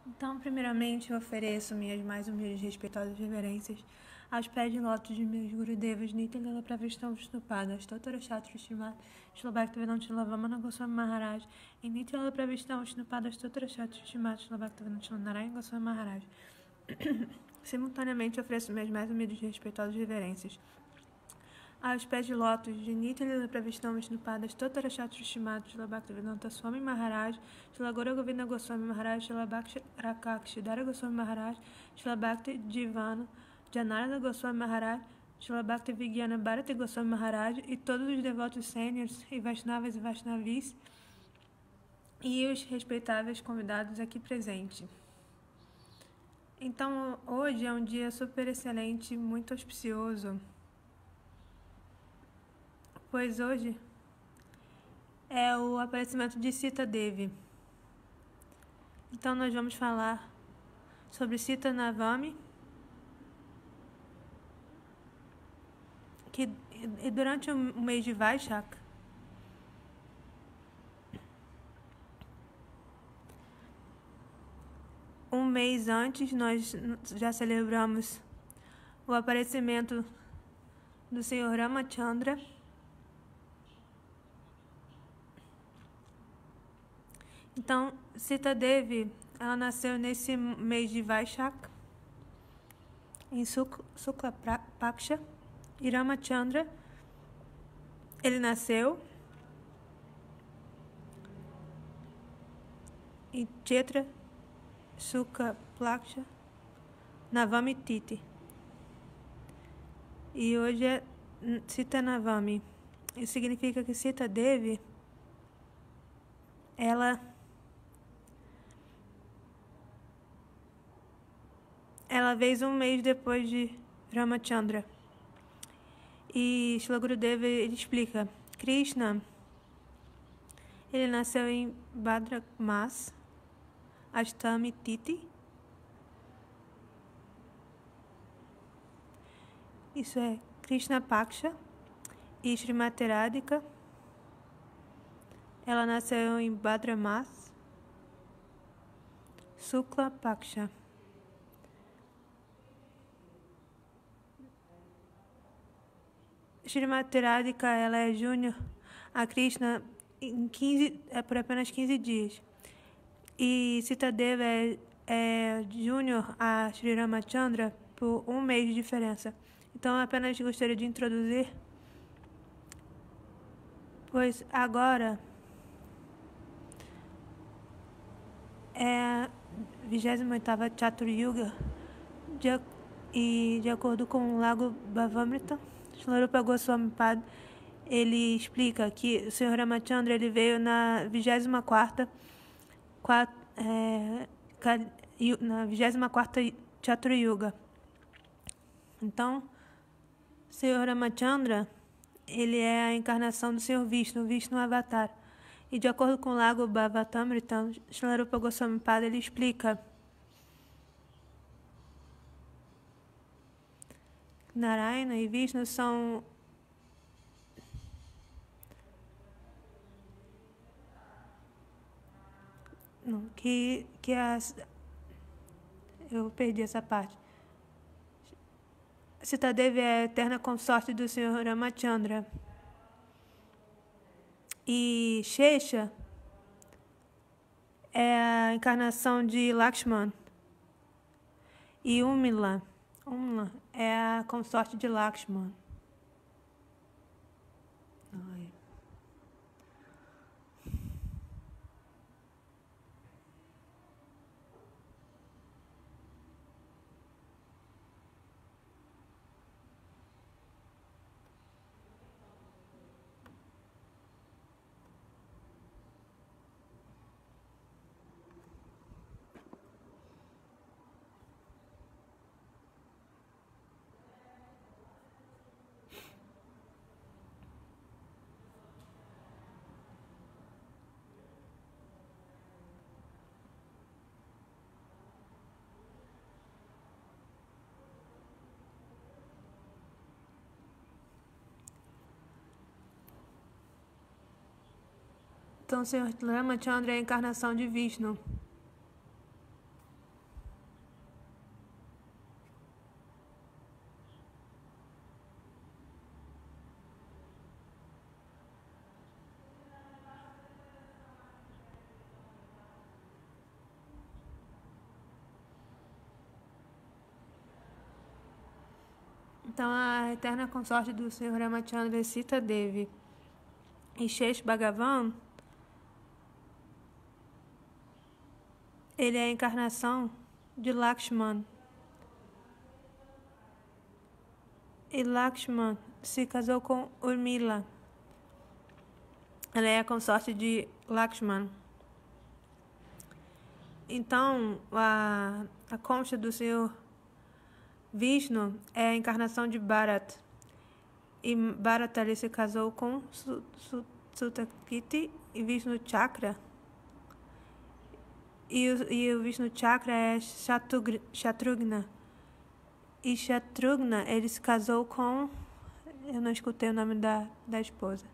Então, primeiramente, eu ofereço minhas mais humildes e respeitosas reverências aos pés de lótus de meus Gurudevas, Nityananda Pravishtam Vishnupada, Stotra Shastri Shrimad, Shila Bhaktivedanta Shila Vamana Goswami Maharaj, e Nityananda Pravishtam Vishnupada, Stotra Shastri Shrimad, Shila Bhaktivedanta Shila Narayana Goswami Maharaj. Simultaneamente, ofereço minhas mais humildes e respeitosas reverências aos pés de lótus de Nityananda Pravishtam Vishnupada, Stotra Shastri Shrimad, Shila Bhaktivedanta Swami Maharaj, Shila Gora Govinda Goswami Maharaj, Shila Bhakti Rakakshidhara Goswami Maharaj, Shila Bhakti Divana Janarada Goswami Maharaj, Shila Bhakti Vigyana Bharati Goswami Maharaj e todos os devotos sêniores e Vaishnavas e Vaishnavis e os respeitáveis convidados aqui presentes. Então, hoje é um dia super excelente, muito auspicioso, pois hoje é o aparecimento de Sita Devi. Então, nós vamos falar sobre Sita Navami, que durante o mês de Vaishak, um mês antes, nós já celebramos o aparecimento do Senhor Ramachandra. Então, Sita Devi, ela nasceu nesse mês de Vaishak, em Sukla Paksha, e Ramachandra, ele nasceu em Chaitra Sukla Paksha Navami Titi. E hoje é Sita Navami. Isso significa que Sita Devi, ela veio um mês depois de Ramachandra. E Srila Gurudeva, ele explica, Krishna, ele nasceu em Bhadra Mas, Ashtami Titi. Isso é Krishna Paksha. E Srimati Radhika, ela nasceu em Bhadra Mas, Sukla Paksha. Srimati Radhika, ela é júnior a Krishna por apenas 15 dias. E Sita Devi é júnior a Sri Ramachandra por um mês de diferença. Então, eu apenas gostaria de introduzir, pois agora é a 28ª Chatur Yuga, e de acordo com o Lago Bhavamrita, Shrilarupa Goswami Pad, ele explica que o Senhor Ramachandra, ele veio na 24ª Chatur Yuga. Então, o Senhor Ramachandra, ele é a encarnação do Senhor Vishnu Avatar. E de acordo com o Lago Bhavatamrita, Shrilarupa Goswami Pad, ele explica Narayana e Vishnu são eu perdi essa parte. Sita Devi é a eterna consorte do Senhor Ramachandra. E Shesha é a encarnação de Lakshman. E Umila é a consorte de Lakshman. Então, o Senhor Ramachandra é a encarnação de Vishnu. Então, a eterna consorte do Senhor Ramachandra, Sita Devi e Shesh Bhagavan, ele é a encarnação de Lakshman. E Lakshman se casou com Urmila. Ela é a consorte de Lakshman. Então, a concha do Senhor Vishnu é a encarnação de Bharat. E Bharata ele se casou com Sutakiti e Vishnu Chakra. E o Vishnu Chakra é Shatrugna. E Shatrugna ele se casou com... Eu não escutei o nome da esposa.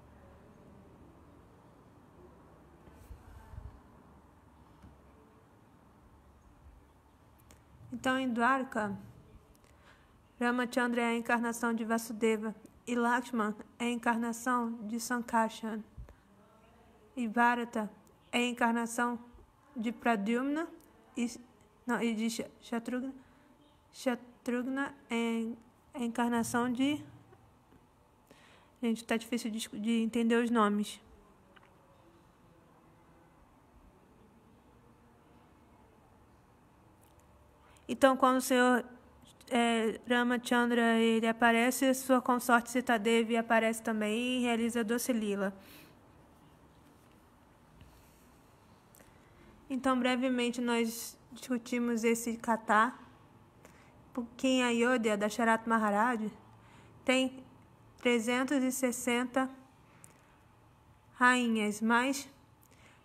Então, em Dwarka, Ramachandra é a encarnação de Vasudeva e Lakshman é a encarnação de Sankarshan. E Bharata é a encarnação de Pradyumna e de Shatrugna. Shatrugna é a encarnação de... Gente, tá difícil de entender os nomes. Então, quando o Senhor Ramachandra ele aparece, sua consorte Sita Devi aparece também e realiza doce lila. Então, brevemente, nós discutimos esse kata. Porque em Ayodhya, da Sharat Maharaj, tem 360 rainhas, mas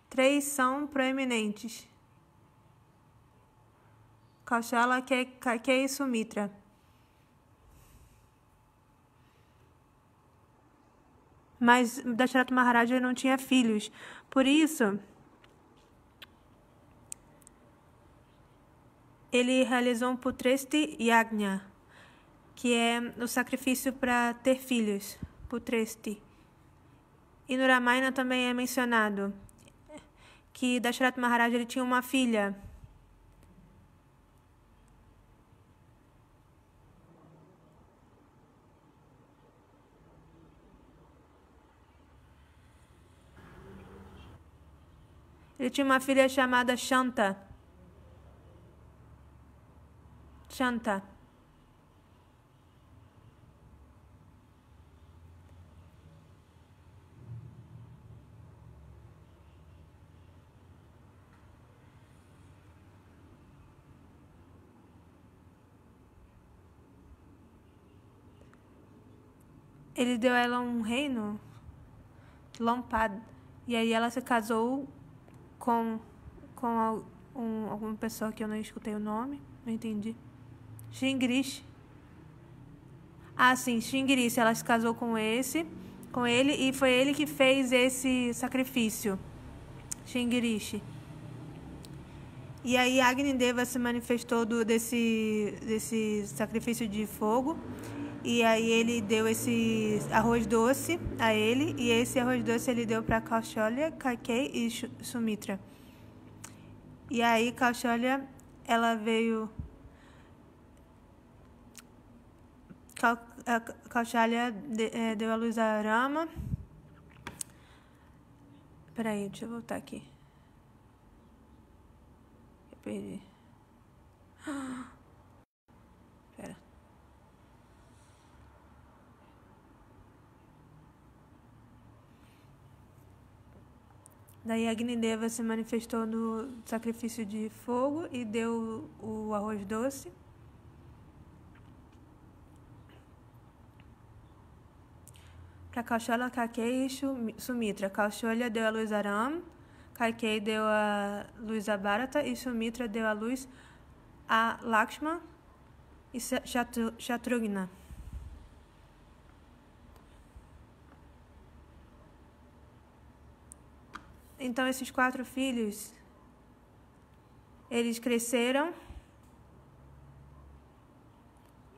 3 são proeminentes. Kaushala, Kaikeyi e Sumitra. Mas Dasharatha Maharaj não tinha filhos. Por isso, ele realizou um Putresti Yagna, que é o sacrifício para ter filhos. Putresti. E no Ramayana também é mencionado que Dasharatha Maharaj ele tinha uma filha. Ele tinha uma filha chamada Shanta. Shanta. Ele deu a ela um reino, Lampad, e aí ela se casou com alguma pessoa que eu não escutei o nome, não entendi. Shingirish. Ah, sim, Shingirish. Ela se casou com ele, e foi ele que fez esse sacrifício. Shingirish. E aí Agni Deva se manifestou desse sacrifício de fogo. E aí ele deu esse arroz doce a ele. E esse arroz doce ele deu para Kaushalya, Kaikeyi e Sumitra. E aí Kaushalya, ela veio... Kaushalya deu a luz a Rama. Peraí, deixa eu voltar aqui. Eu perdi. Pera. Daí Agnideva se manifestou no sacrifício de fogo e deu o arroz doce. Para Kaushalya, Kaikeyi e Sumitra. Kaushalya deu a luz a Ram, Kaikeyi deu a luz a Bharata e Sumitra deu a luz a Lakshman e Shatrugna. Então, esses 4 filhos, eles cresceram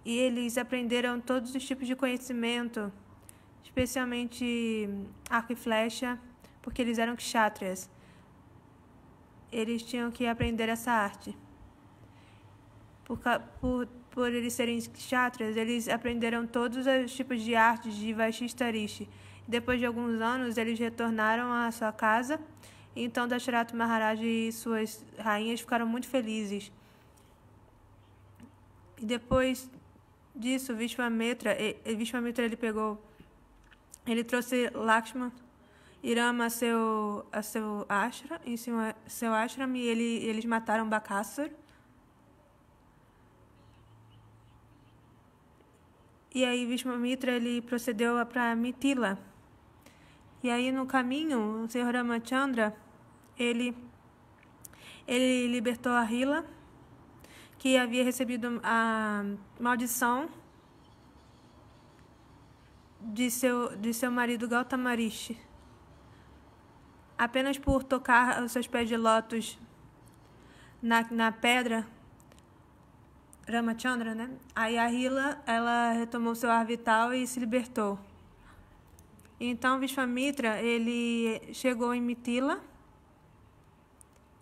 e eles aprenderam todos os tipos de conhecimento, especialmente arco e flecha, porque eles eram kshatriyas. Eles tinham que aprender essa arte. Por por eles serem kshatras, eles aprenderam todos os tipos de artes de Vaishishta Rishi. Depois de alguns anos, eles retornaram à sua casa. Então, Dasharatha Maharaj e suas rainhas ficaram muito felizes. E depois disso, Vishwamitra ele trouxe Lakshman e Rama a seu ashram, e eles mataram Bakasur. E aí Vishwamitra ele procedeu para Mithila. E aí no caminho, o Senhor Ramachandra, ele libertou a Rila, que havia recebido a maldição de seu marido Gautama Rishi. Apenas por tocar os seus pés de lótus na pedra, Ramachandra, né? Aí a Rila, ela retomou seu ar vital e se libertou. Então, Vishwamitra, ele chegou em Mithila,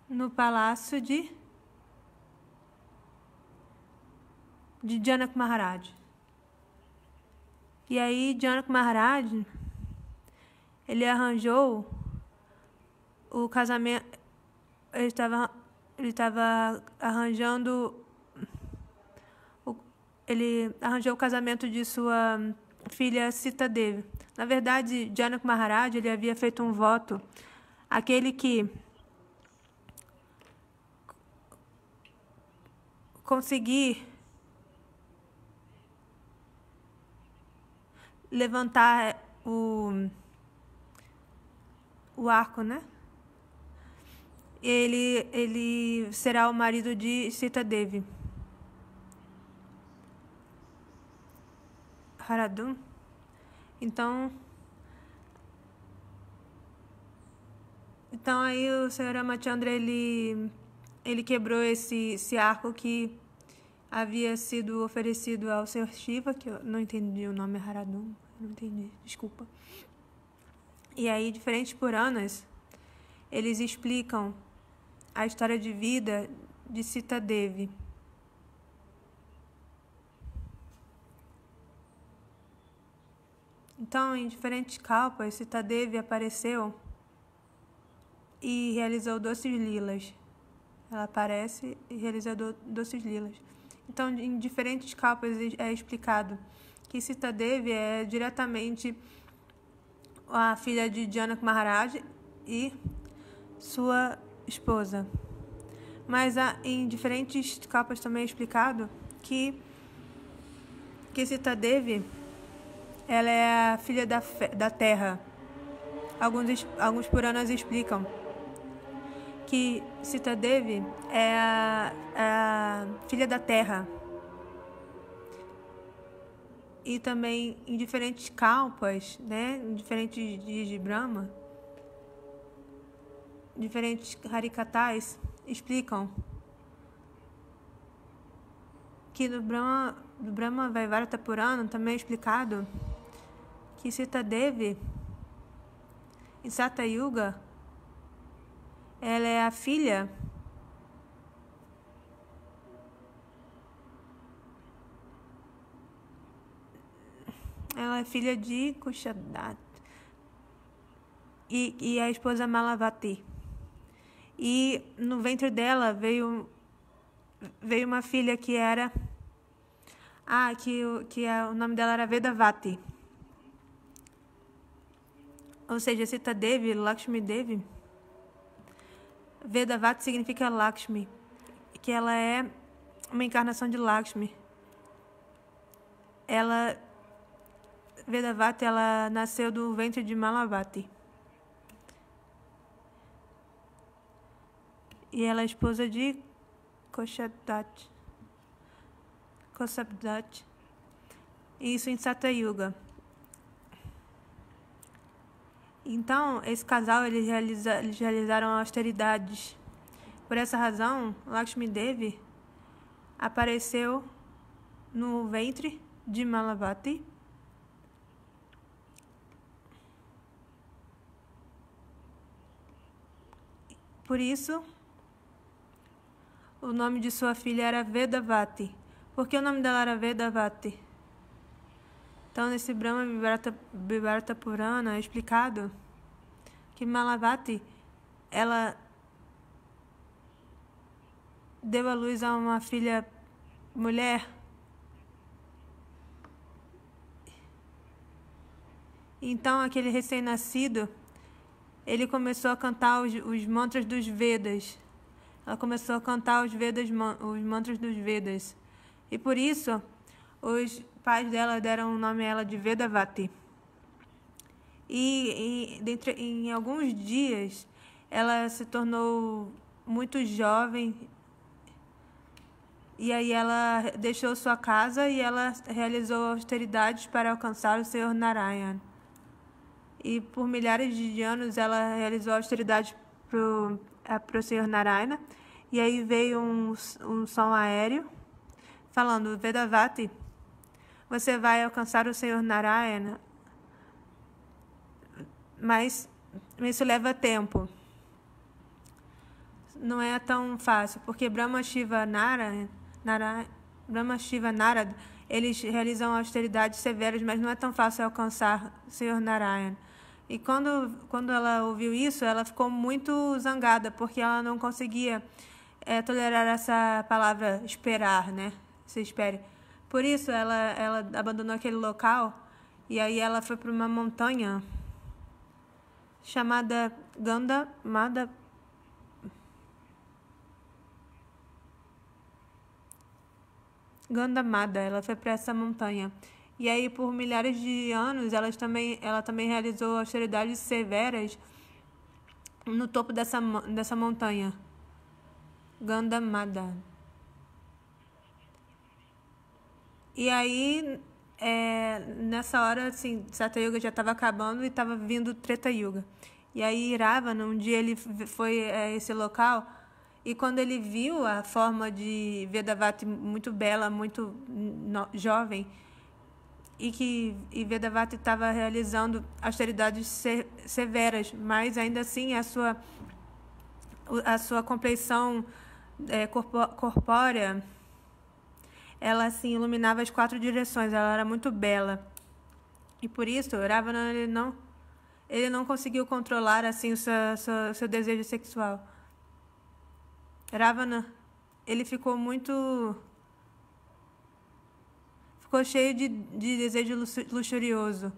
no palácio de Janak Maharaj. E aí, Janak Maharaj, ele arranjou o casamento, ele estava arranjando, ele arranjou o casamento de sua filha Sita Devi. Na verdade, Janak Maharaj, ele havia feito um voto, aquele que conseguir levantar o arco, né? Ele será o marido de Sita Devi. Haradum. Então aí o Senhor Ramachandra ele quebrou esse arco que havia sido oferecido ao Senhor Shiva, que eu não entendi o nome Haradum, não entendi, desculpa. E aí diferentes Puranas, eles explicam a história de vida de Sita Devi. Então, em diferentes kalpas, Sita Devi apareceu e realizou doces lilas. Ela aparece e realiza doces lilas. Então, em diferentes kalpas é explicado que Sita Devi é diretamente a filha de Janak Maharaj e sua esposa. Mas em diferentes kalpas também é explicado que Sita Devi ela é a filha da terra. Alguns Puranas explicam que Sita Devi é a filha da terra. E também em diferentes kalpas, né, em diferentes dias de Brahma, diferentes Harikatas explicam que no Brahma Vaivarta Purana também é explicado que Sita Devi, em Sata Yuga, ela é a filha de Kushadat e a esposa Malavati. E no ventre dela veio uma filha que era o nome dela era Vedavati. Ou seja, Sita Devi, Lakshmi Devi. Vedavati significa Lakshmi, que ela é uma encarnação de Lakshmi. Vedavati, ela nasceu do ventre de Malavati. E ela é esposa de Koshabdat. Isso em Satayuga. Então, esse casal, eles realizaram austeridades. Por essa razão, Lakshmi Devi apareceu no ventre de Malavati. Por isso, o nome de sua filha era Vedavati, Por que o nome dela era Vedavati? Então, nesse Brahma Vivarta Purana é explicado que Malavati, ela deu à luz a uma filha mulher. Então, aquele recém-nascido, ele começou a cantar os mantras dos Vedas. Ela começou a cantar os mantras dos Vedas. E por isso, os pais dela deram o nome a ela de Vedavati. E em alguns dias, ela se tornou muito jovem. E aí ela deixou sua casa e ela realizou austeridades para alcançar o Senhor Narayan. E por milhares de anos ela realizou austeridades para o Senhor Narayana. E aí veio um som aéreo falando: Vedavati, você vai alcançar o Senhor Narayana, mas isso leva tempo. Não é tão fácil, porque Brahma Shiva Narada, eles realizam austeridades severas, mas não é tão fácil alcançar o Senhor Narayana. E quando ela ouviu isso, ela ficou muito zangada, porque ela não conseguia tolerar essa palavra esperar, né? Se espere. Por isso, ela abandonou aquele local e aí ela foi para uma montanha chamada Gandamada. Ela foi para essa montanha. E aí, por milhares de anos, ela também realizou austeridades severas no topo dessa montanha, Gandamada. E aí, nessa hora, assim, Satya Yuga já estava acabando e estava vindo Treta Yuga. E aí, Ravana, um dia ele foi a esse local e quando ele viu a forma de Vedavati muito bela, muito jovem, e Vedavati estava realizando austeridades severas, mas ainda assim a sua compleição corpórea, ela assim iluminava as 4 direções, ela era muito bela. E por isso, Ravana ele não conseguiu controlar assim o seu desejo sexual. Ravana, ele ficou cheio de desejo luxurioso.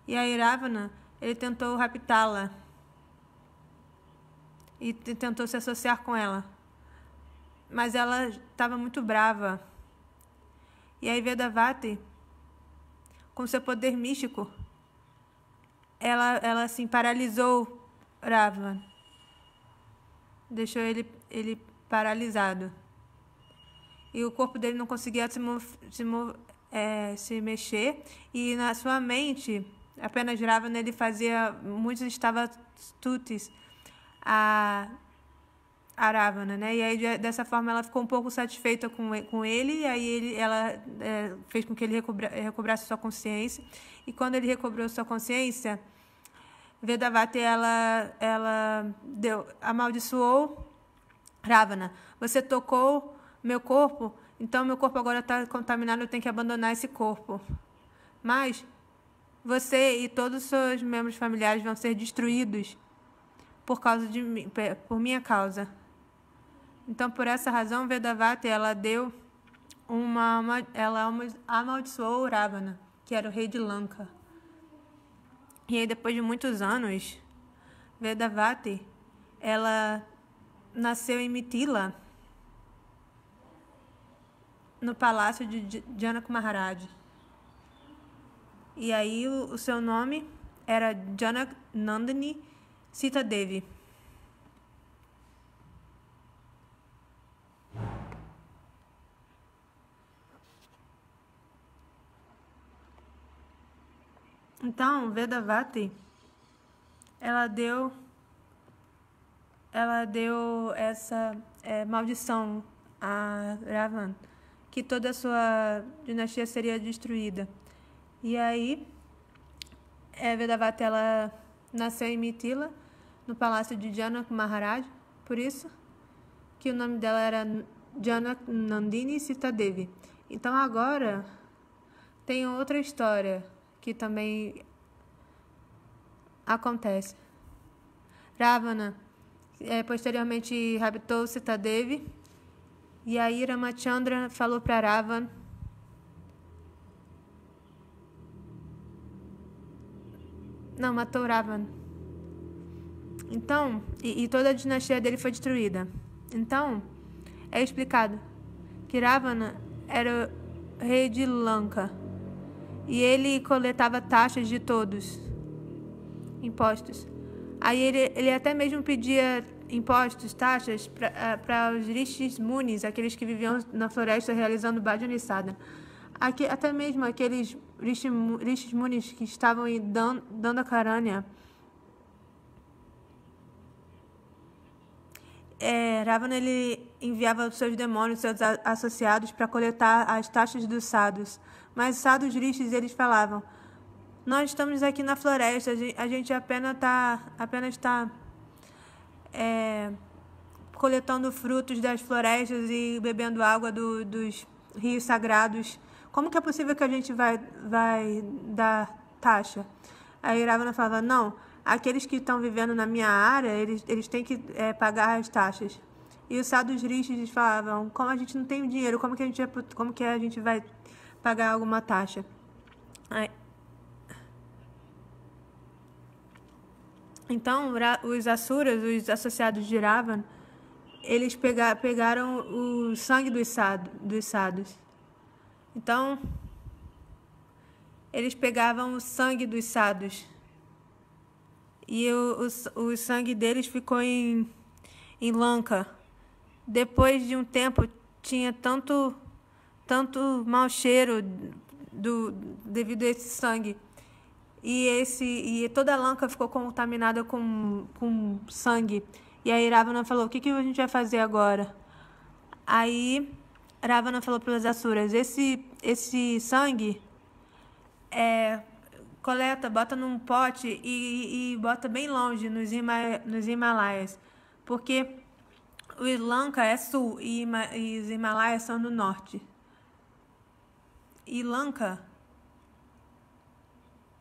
E aí Ravana, ele tentou raptá-la e tentou se associar com ela. Mas ela estava muito brava. E aí Vedavati, com seu poder místico, ela assim paralisou Ravana. Deixou ele paralisado. E o corpo dele não conseguia se mexer. E na sua mente, apenas Ravana, ele fazia muitos stavastutis a Ravana, né? E aí, dessa forma, ela ficou um pouco satisfeita com ele. E aí ela fez com que ele recobrasse sua consciência. E quando ele recobrou sua consciência, Vedavati, ela amaldiçoou Ravana. Você tocou meu corpo, então meu corpo agora está contaminado, eu tenho que abandonar esse corpo. Mas você e todos os seus membros familiares vão ser destruídos por minha causa. Então, por essa razão, Vedavati, ela amaldiçoou Ravana, que era o rei de Lanka. E aí, depois de muitos anos, Vedavati, ela nasceu em Mithila, no palácio de Janaka Maharaj. E aí o seu nome era Janak Nandini Sita Devi. Então, Vedavati, ela deu essa maldição a Ravana, que toda a sua dinastia seria destruída. E aí, Vedavati, ela nasceu em Mithila, no palácio de Janaka Maharaj, por isso que o nome dela era Janak Nandini Sita Devi. Então agora tem outra história que também acontece. Ravana posteriormente raptou Sita Devi, e aí Ramachandra falou para Ravana matou Ravana. Então, e toda a dinastia dele foi destruída. Então, é explicado que Ravana era o rei de Lanka e ele coletava taxas de todos, impostos. Aí ele até mesmo pedia impostos, taxas para os rishis munis, aqueles que viviam na floresta realizando bhajan e sadhana. Até mesmo aqueles rishis munis que estavam em Dandakaranya. Ravana ele enviava seus demônios, seus associados, para coletar as taxas dos sadhus. Mas os sadhus rishis, eles falavam: nós estamos aqui na floresta, a gente apenas está coletando frutos das florestas e bebendo água dos rios sagrados. Como que é possível que a gente vai dar taxa? Aí Ravana falava: não, aqueles que estão vivendo na minha área, eles têm que pagar as taxas. E os sadhus rishis falavam: como a gente não tem dinheiro, como que a gente vai pagar alguma taxa? Então, os asuras, os associados de Ravana, eles pegaram o sangue dos sadhus. Então, eles pegavam o sangue dos sadhus. E o sangue deles ficou em Lanka. Depois de um tempo, tinha tanto mau cheiro devido a esse sangue. E toda a Lanka ficou contaminada com sangue. E aí Ravana falou: o que a gente vai fazer agora? Aí Ravana falou para os asuras: esse sangue coleta, bota num pote e bota bem longe nos Himalaias, porque o Lanka é sul e os Himalaias são no norte. E Lanka,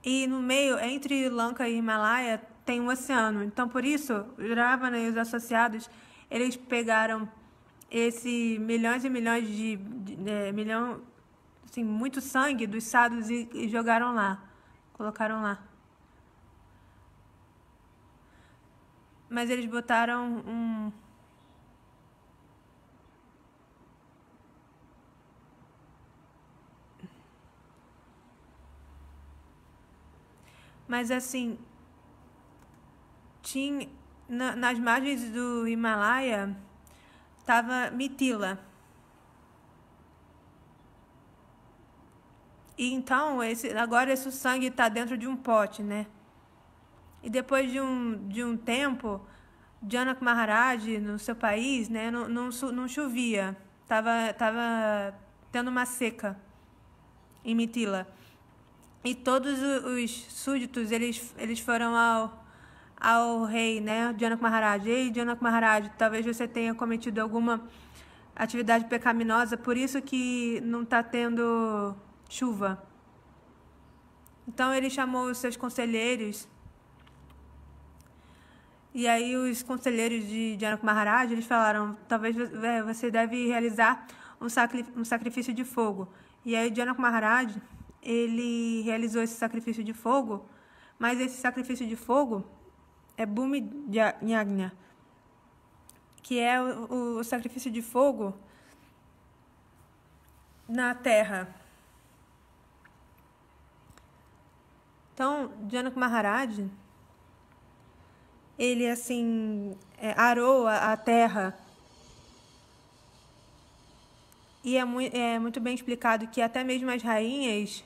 e no meio, entre Lanka e Himalaia, tem um oceano. Então, por isso, Ravana e os associados, eles pegaram esse milhões e milhões assim, muito sangue dos sadhus e jogaram lá, colocaram lá. Mas eles botaram Mas assim, nas margens do Himalaia estava Mithila. E então, agora esse sangue está dentro de um pote, né? E depois de um tempo, Janak Maharaj, no seu país, né, não chovia. Tava tendo uma seca em Mithila. E todos os súditos, eles foram ao rei, né, Janak Maharaj. Ei, Janak Maharaj, talvez você tenha cometido alguma atividade pecaminosa, por isso que não está tendo chuva. Então ele chamou os seus conselheiros. E aí os conselheiros de Janak Maharaj, eles falaram: talvez você deve realizar um sacrifício de fogo. E aí Janak Maharaj, ele realizou esse sacrifício de fogo, mas esse sacrifício de fogo é Bhumi Yagna, que é o sacrifício de fogo na terra. Então, Janak Maharaj, ele assim arou a terra. E é muito bem explicado que até mesmo as rainhas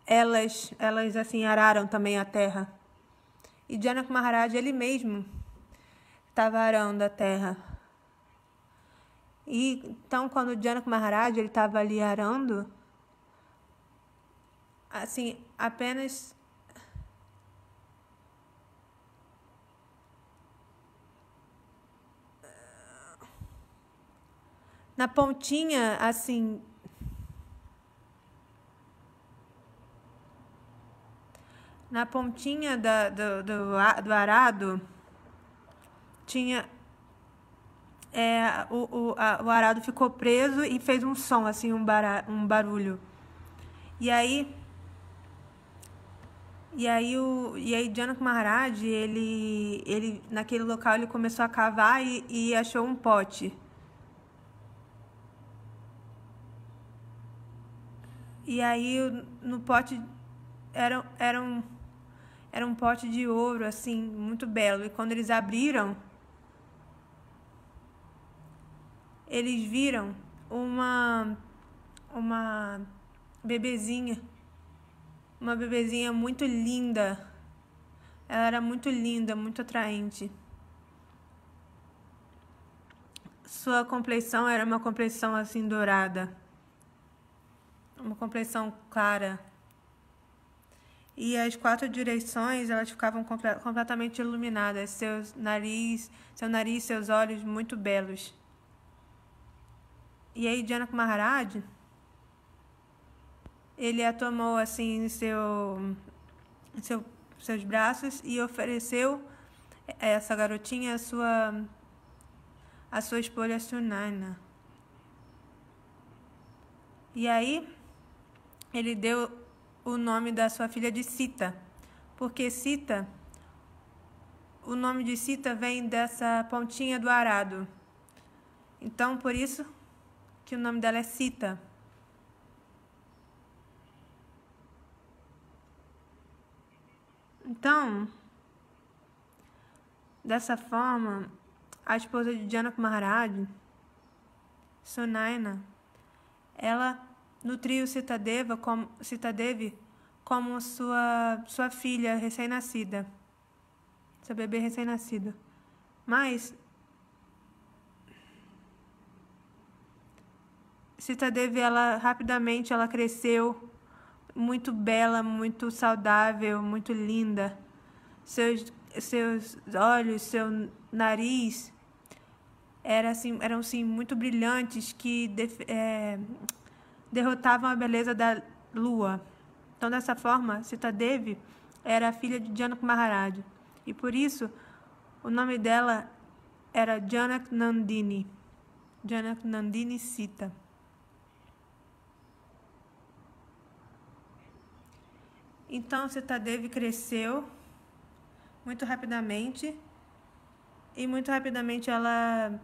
elas assim araram também a terra. E Janak Maharaj, ele mesmo estava arando a terra. E então, quando Janak Maharaj ele estava ali arando, assim, apenas na pontinha, assim, na pontinha do arado, tinha... o arado ficou preso e fez um som, assim, um barulho. E aí Janak Maharaj, ele naquele local, ele começou a cavar e achou um pote. E aí no pote era um pote de ouro, assim, muito belo. E quando eles abriram, eles viram uma bebezinha. Uma bebezinha muito linda. Ela era muito linda, muito atraente. Sua compleição era uma compleição assim dourada. Uma compleição clara. E as 4 direções, elas ficavam completamente iluminadas. Seu nariz, seus olhos muito belos. E aí Janak Maharaj, ele a tomou assim em seus braços e ofereceu a essa garotinha a sua esposa Sunaina. E aí ele deu o nome da sua filha de Sita, porque Sita, o nome de Sita vem dessa pontinha do arado. Então, por isso que o nome dela é Sita. Então, dessa forma, a esposa de Janak Maharaj, Sunaina, ela nutriu Sita Devi como sua filha recém-nascida, seu bebê recém-nascido. Mas Sita Devi, rapidamente ela cresceu, muito bela, muito saudável, muito linda. Seus olhos, seu nariz eram assim, muito brilhantes, que derrotavam a beleza da lua. Então, dessa forma, Sita Devi era a filha de Janak Maharaj. E por isso, o nome dela era Janak Nandini. Janak Nandini Sita. Então, Sita Devi cresceu muito rapidamente. E muito rapidamente ela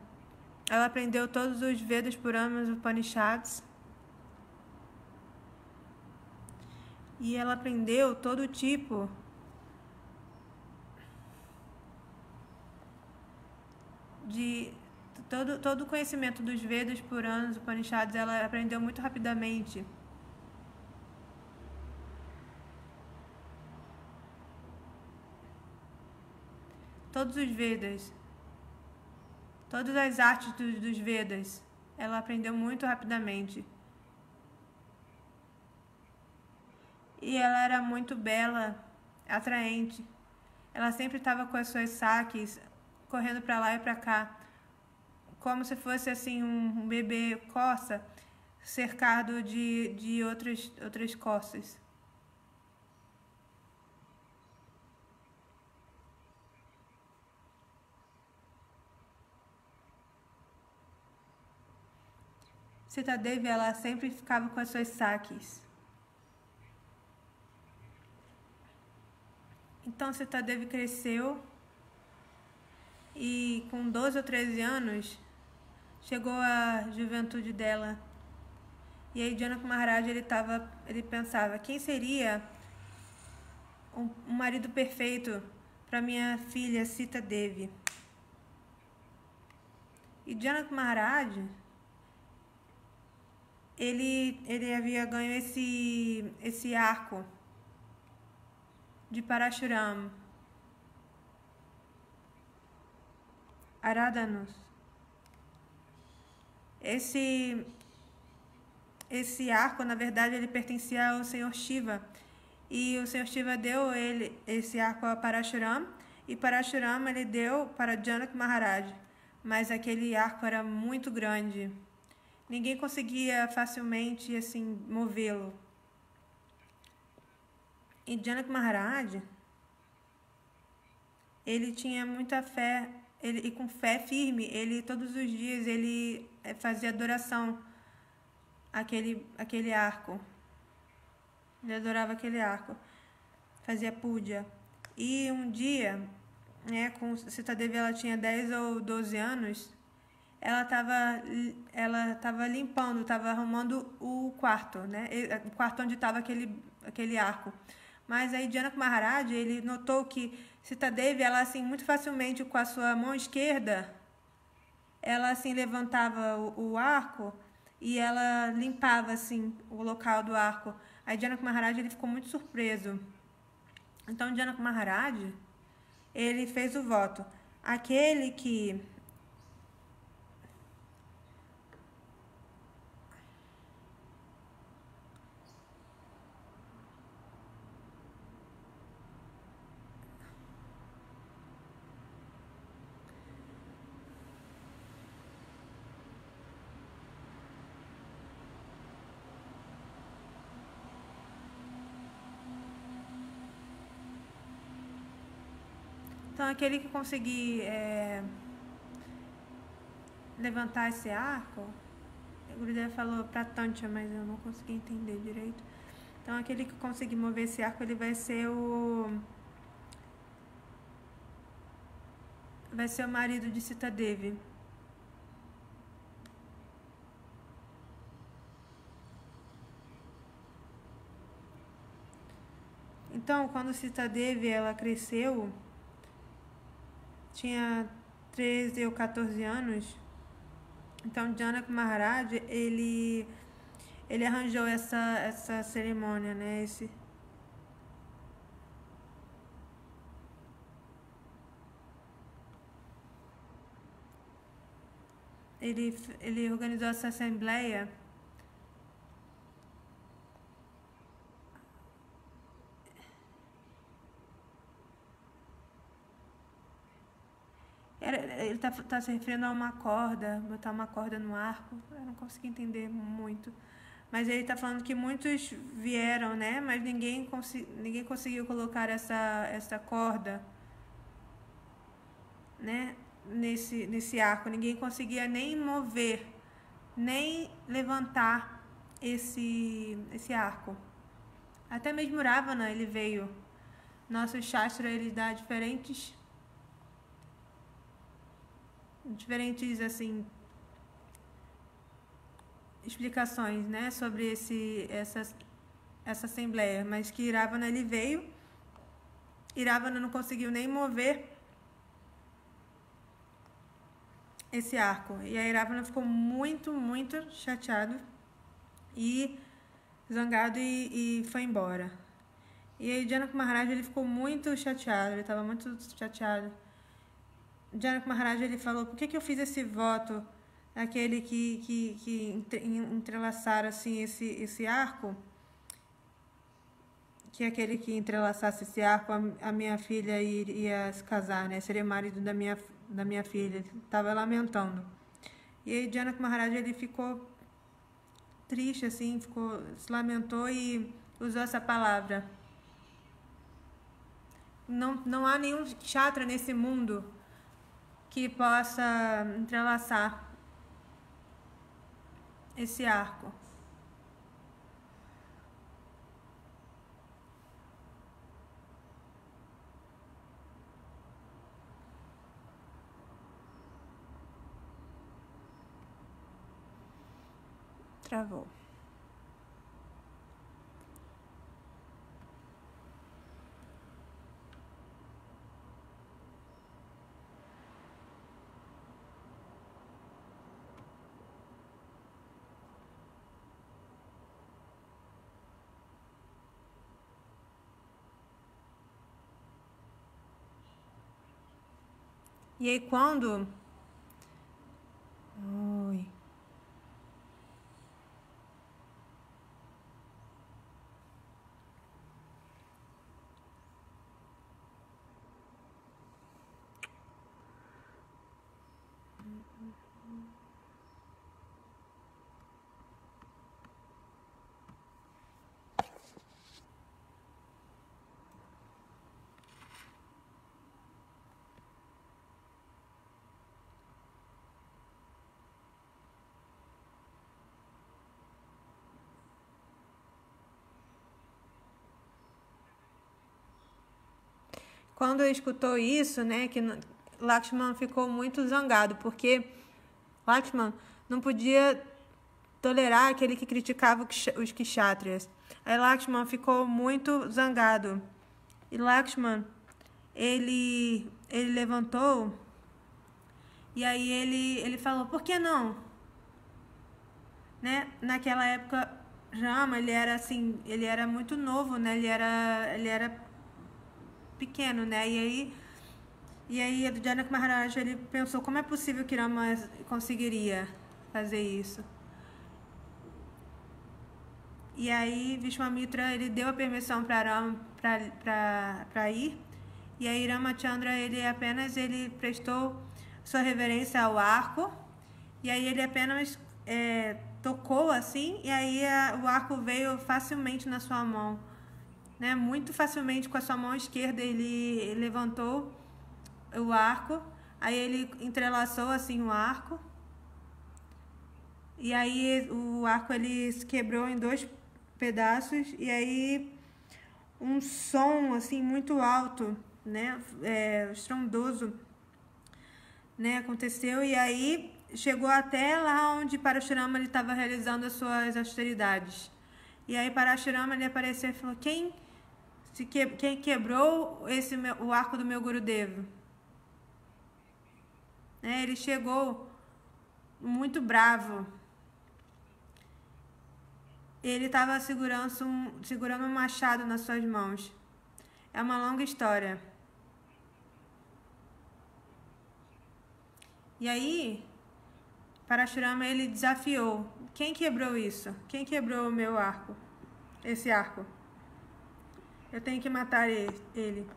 aprendeu todos os Vedas, Puranas, Upanishads. E ela aprendeu todo tipo de... Todo o conhecimento dos Vedas, Puranas, Upanishads, ela aprendeu muito rapidamente. Todos os Vedas, todas as artes dos Vedas, ela aprendeu muito rapidamente. E ela era muito bela, atraente. Ela sempre estava com as suas saques, correndo para lá e para cá, como se fosse assim um bebê corça cercado de outras corças. Sita Devi, ela sempre ficava com as suas saques. Então, Sita Devi cresceu e com 12 ou 13 anos chegou a juventude dela. E aí Janak Maharaj, ele pensava, quem seria um marido perfeito para minha filha Sita Devi? E Janak Maharaj, ele havia ganho esse arco de Parashuram, Aradanos. Esse arco, na verdade, ele pertencia ao Senhor Shiva. E o Senhor Shiva deu esse arco a Parashuram, e Parashuram ele deu para Janak Maharaj. Mas aquele arco era muito grande. ninguém conseguia facilmente assim movê-lo. E Janak Maharaj, ele tinha muita fé, e com fé firme, ele todos os dias ele fazia adoração àquele arco. Ele adorava aquele arco, fazia puja. E um dia, né, com Sita Devi, ela tinha 10 ou 12 anos, ela estava limpando, estava arrumando o quarto, né, o quarto onde estava aquele arco. Mas aí Janak Maharaj, ele notou que Sita Devi, ela assim, muito facilmente com a sua mão esquerda, ela assim levantava o arco e ela limpava assim o local do arco. Aí Janak Maharaj, ele ficou muito surpreso. Então Janak Maharaj, ele fez o voto. Aquele que Então, aquele que conseguir levantar esse arco, o Gurudev falou pra Tantia, mas eu não consegui entender direito. Então, aquele que conseguir mover esse arco, ele vai ser o marido de Sita Devi. Então, quando Sita Devi, ela cresceu, tinha 13 ou 14 anos, então Janak Maharaj, ele arranjou essa cerimônia, né? Ele organizou essa assembleia. Ele tá se referindo a uma corda, botar uma corda no arco. Eu não consegui entender muito. Mas ele está falando que muitos vieram, né? Mas ninguém conseguiu colocar essa corda, né? Nesse arco. Ninguém conseguia nem mover, nem levantar esse arco. Até mesmo Ravana, ele veio. Nosso Shastra, ele dá diferentes assim explicações, né, sobre essa assembleia, mas que Ravana, ele veio e Ravana não conseguiu nem mover esse arco. E aí Ravana ficou muito, muito chateado e zangado e foi embora. E aí Janak Maharaj, ele ficou muito chateado, ele estava muito chateado. Janak Maharaj, ele falou: por que eu fiz esse voto, aquele que entrelaçar assim esse arco, que aquele que entrelaçasse esse arco, a minha filha ia se casar, né? Seria marido da minha filha. Ele estava lamentando. E aí Janak Maharaj, ele ficou triste, assim, se lamentou e usou essa palavra. Não há nenhum kshatriya nesse mundo que possa entrelaçar esse arco. Travou. E aí quando... Oi. quando escutou isso, né, que Lakshman ficou muito zangado, porque Lakshman não podia tolerar aquele que criticava os kshatriyas. Aí Lakshman ficou muito zangado. E Lakshman, ele levantou e aí ele falou, por que não? Né? Naquela época, Rama, ele era muito novo, né? Ele era pequeno, né? E aí Janaka Maharaj, ele pensou, como é possível que Rama conseguiria fazer isso? E aí Vishwamitra, ele deu a permissão para Rama para ir. E aí Ramachandra, ele prestou sua reverência ao arco. E aí ele apenas tocou assim, e aí o arco veio facilmente na sua mão, né? Muito facilmente com a sua mão esquerda ele levantou o arco, aí ele entrelaçou assim o arco, e aí o arco ele se quebrou em 2 pedaços, e aí um som assim muito alto, né? Estrondoso, né? Aconteceu, e aí chegou até lá onde Parashurama estava realizando as suas austeridades. E aí Parashurama ele apareceu e falou, quem quebrou o arco do meu Gurudeva? Ele chegou muito bravo. Ele estava segurando um machado nas suas mãos. É uma longa história. E aí Parashurama ele desafiou, quem quebrou isso? Quem quebrou o meu arco? Esse arco? Eu tenho que matar ele.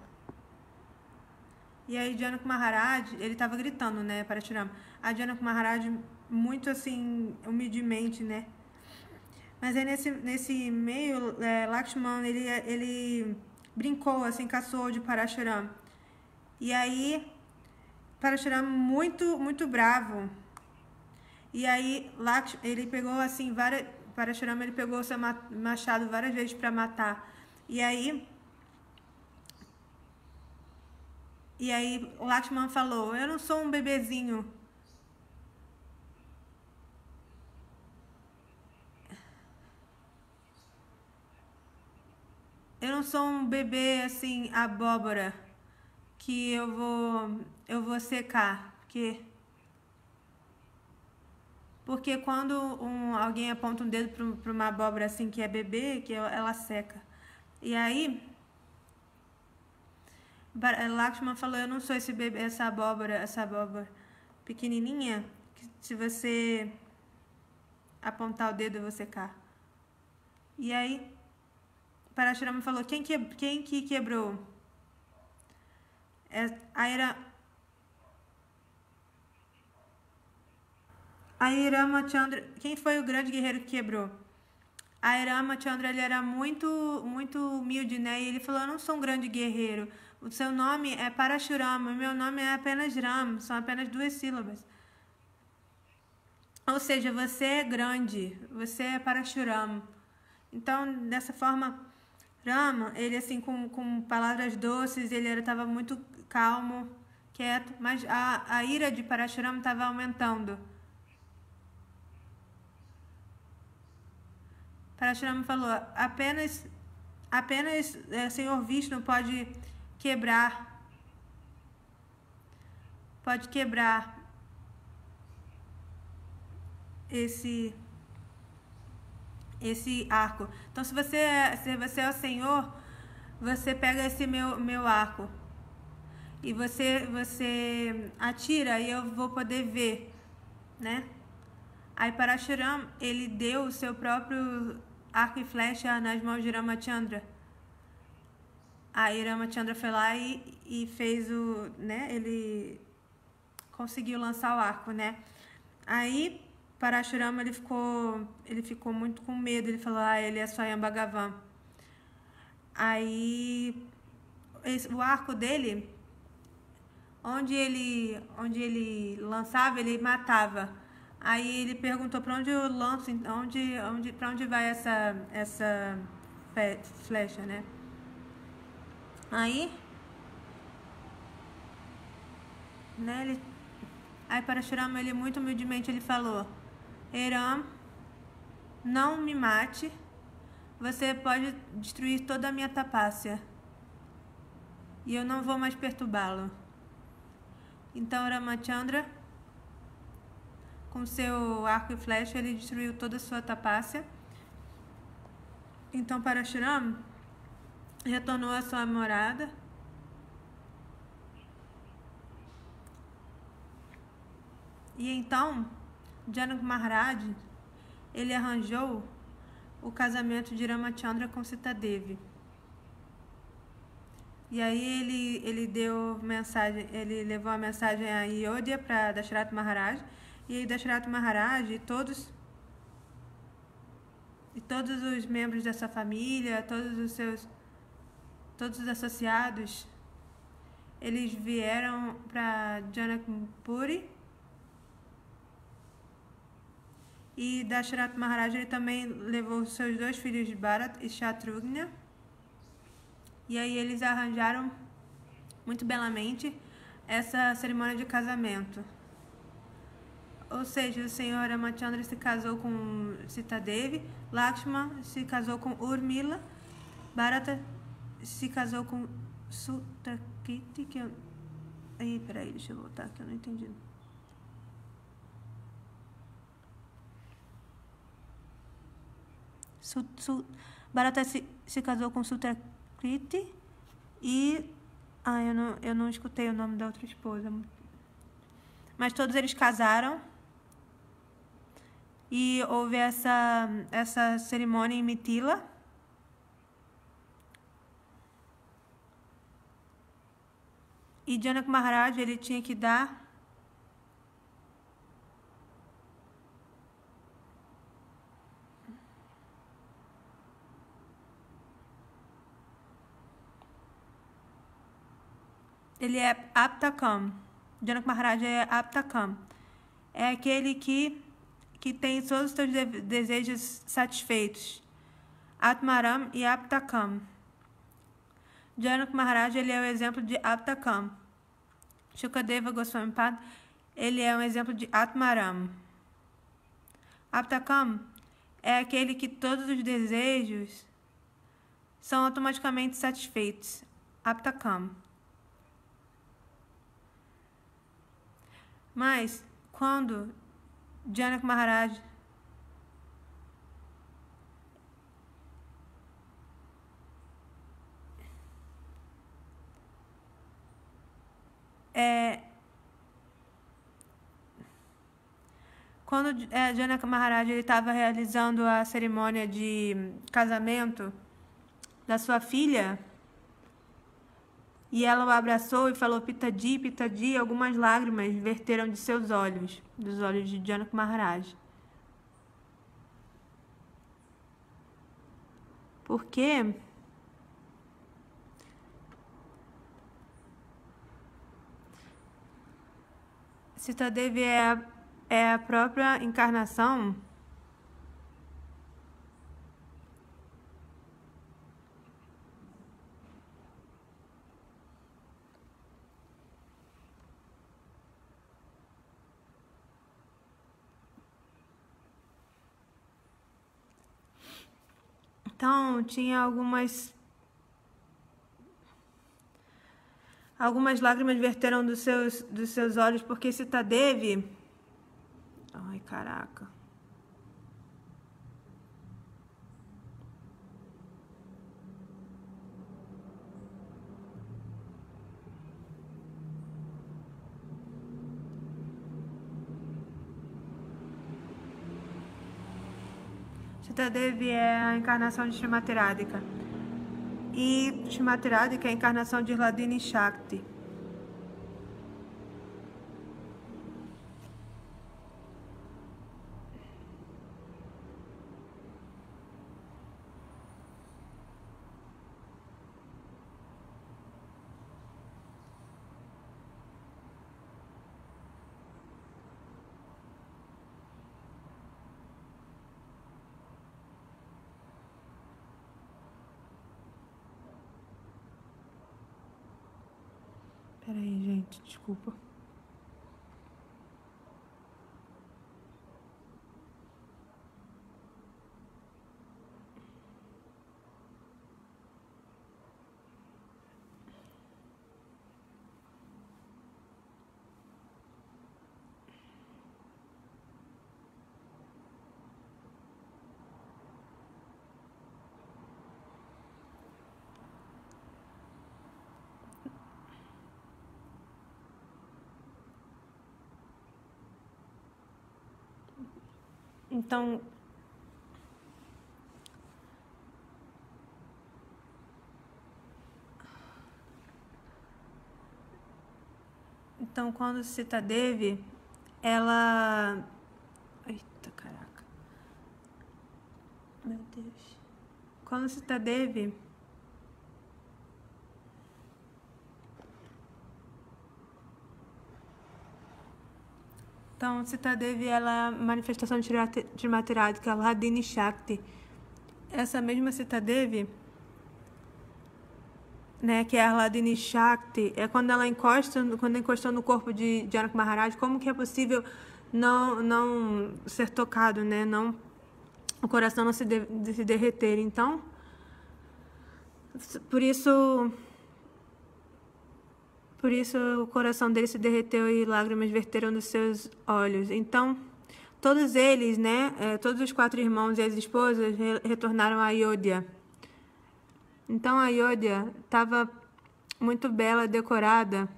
E aí Janaka Maharaj, ele estava gritando, né, Parashurama. A Janaka Maharaj muito assim, humildemente, né? Mas aí nesse meio, Lakshman, ele brincou, assim, caçoou de Parashurama. E aí Parashurama muito bravo. E aí ele pegou assim Parashurama ele pegou o seu machado várias vezes para matar. E aí Lakshman falou, eu não sou um bebezinho. Eu não sou um bebê assim, abóbora, que eu vou secar, porque quando alguém aponta um dedo para uma abóbora assim que é bebê, que ela seca. E aí Lakshman falou, eu não sou esse bebê, essa abóbora pequenininha, que se você apontar o dedo eu vou secar. E aí Parashurama falou, quem que quebrou? Aí Ramachandra, quem foi o grande guerreiro que quebrou? Aí Ramachandra, ele era muito humilde, né? E ele falou, eu não sou um grande guerreiro. O seu nome é Parashurama, meu nome é apenas Ram, são apenas 2 sílabas. Ou seja, você é grande, você é Parashurama. Então, dessa forma, Rama, ele assim, com palavras doces, ele estava muito calmo, quieto, mas a ira de Parashurama estava aumentando. Parashurama falou, apenas Senhor Vishnu pode quebrar esse arco. Então, se você é o Senhor, você pega esse meu arco e você atira e eu vou poder ver, né? Aí Parashurama, ele deu o seu próprio arco e flecha nas mãos de Ramachandra. Aí Ramachandra foi lá e fez né? Ele conseguiu lançar o arco, né? Aí Parashurama, ele ficou muito com medo. Ele falou, ele é Swayam Bhagavan. Aí o arco dele, onde ele lançava, ele matava. Aí ele perguntou, para onde eu lanço, para onde vai essa flecha, né? Aí né? Aí Parashurama, ele muito humildemente, ele falou: Eram, não me mate, você pode destruir toda a minha tapácia e eu não vou mais perturbá-lo. Então Ramachandra, com seu arco e flecha, ele destruiu toda a sua tapácia. Então Parashurama retornou à sua morada. E então Janak Maharaj, ele arranjou o casamento de Ramachandra com Sita Devi. E aí ele deu mensagem, ele levou a mensagem a Ayodhya para Dasharatha Maharaj. E aí Dasharatha Maharaj e todos os membros dessa família, todos os associados, eles vieram para Janakpuri. E Dasharatha Maharaj, ele também levou seus 2 filhos, Bharat e Shatrugna. E aí eles arranjaram muito belamente essa cerimônia de casamento. Ou seja, o senhor Ramachandra se casou com Sita Devi, Lakshmana se casou com Urmila, Bharata se casou com Sutakiti, que eu... peraí, deixa eu voltar que eu não entendi. Bharata se casou com Sutakiti e... eu não escutei o nome da outra esposa. Mas todos eles casaram e houve essa cerimônia em Mithila. E Janak Maharaj, ele tinha que dar ele é Aptakam. Janak Maharaj é Aptakam. É aquele que tem todos os seus desejos satisfeitos. Atmaram e Aptakam. Janak Maharaj, ele é o exemplo de Aptakam. Shukadeva Goswami Pad, ele é um exemplo de Atmaram. Aptakam é aquele que todos os desejos são automaticamente satisfeitos. Aptakam. Mas, quando Janak Maharaj Janak Maharaj estava realizando a cerimônia de casamento da sua filha, e ela o abraçou e falou Pitaji, Pitaji, algumas lágrimas verteram de seus olhos, dos olhos de Janak Maharaj. Por quê? Sita Devi é a própria encarnação Então, tinha algumas lágrimas verteram dos seus olhos, porque Sita Devi... Ai, caraca. Sita Devi é a encarnação de Srimati Radhika. E Srimati Radhika é a encarnação de Hladini Shakti. Peraí, gente, desculpa. Então, quando Sita Devi, ela... Eita, caraca. Meu Deus. Quando Sita Devi... Então, Sita Devi, ela é a manifestação de Materati, que é a Hladini Shakti. Essa mesma Sita Devi, né, que é a Hladini Shakti, é quando ela encostou no corpo de Janaka Maharaj, como que é possível não ser tocado, né? Não, o coração não se derreter. Então, por isso o coração dele se derreteu e lágrimas verteram dos seus olhos. Então, todos eles, né, todos os 4 irmãos e as esposas retornaram a Ayodhya. Então, a Ayodhya estava muito bela, decorada.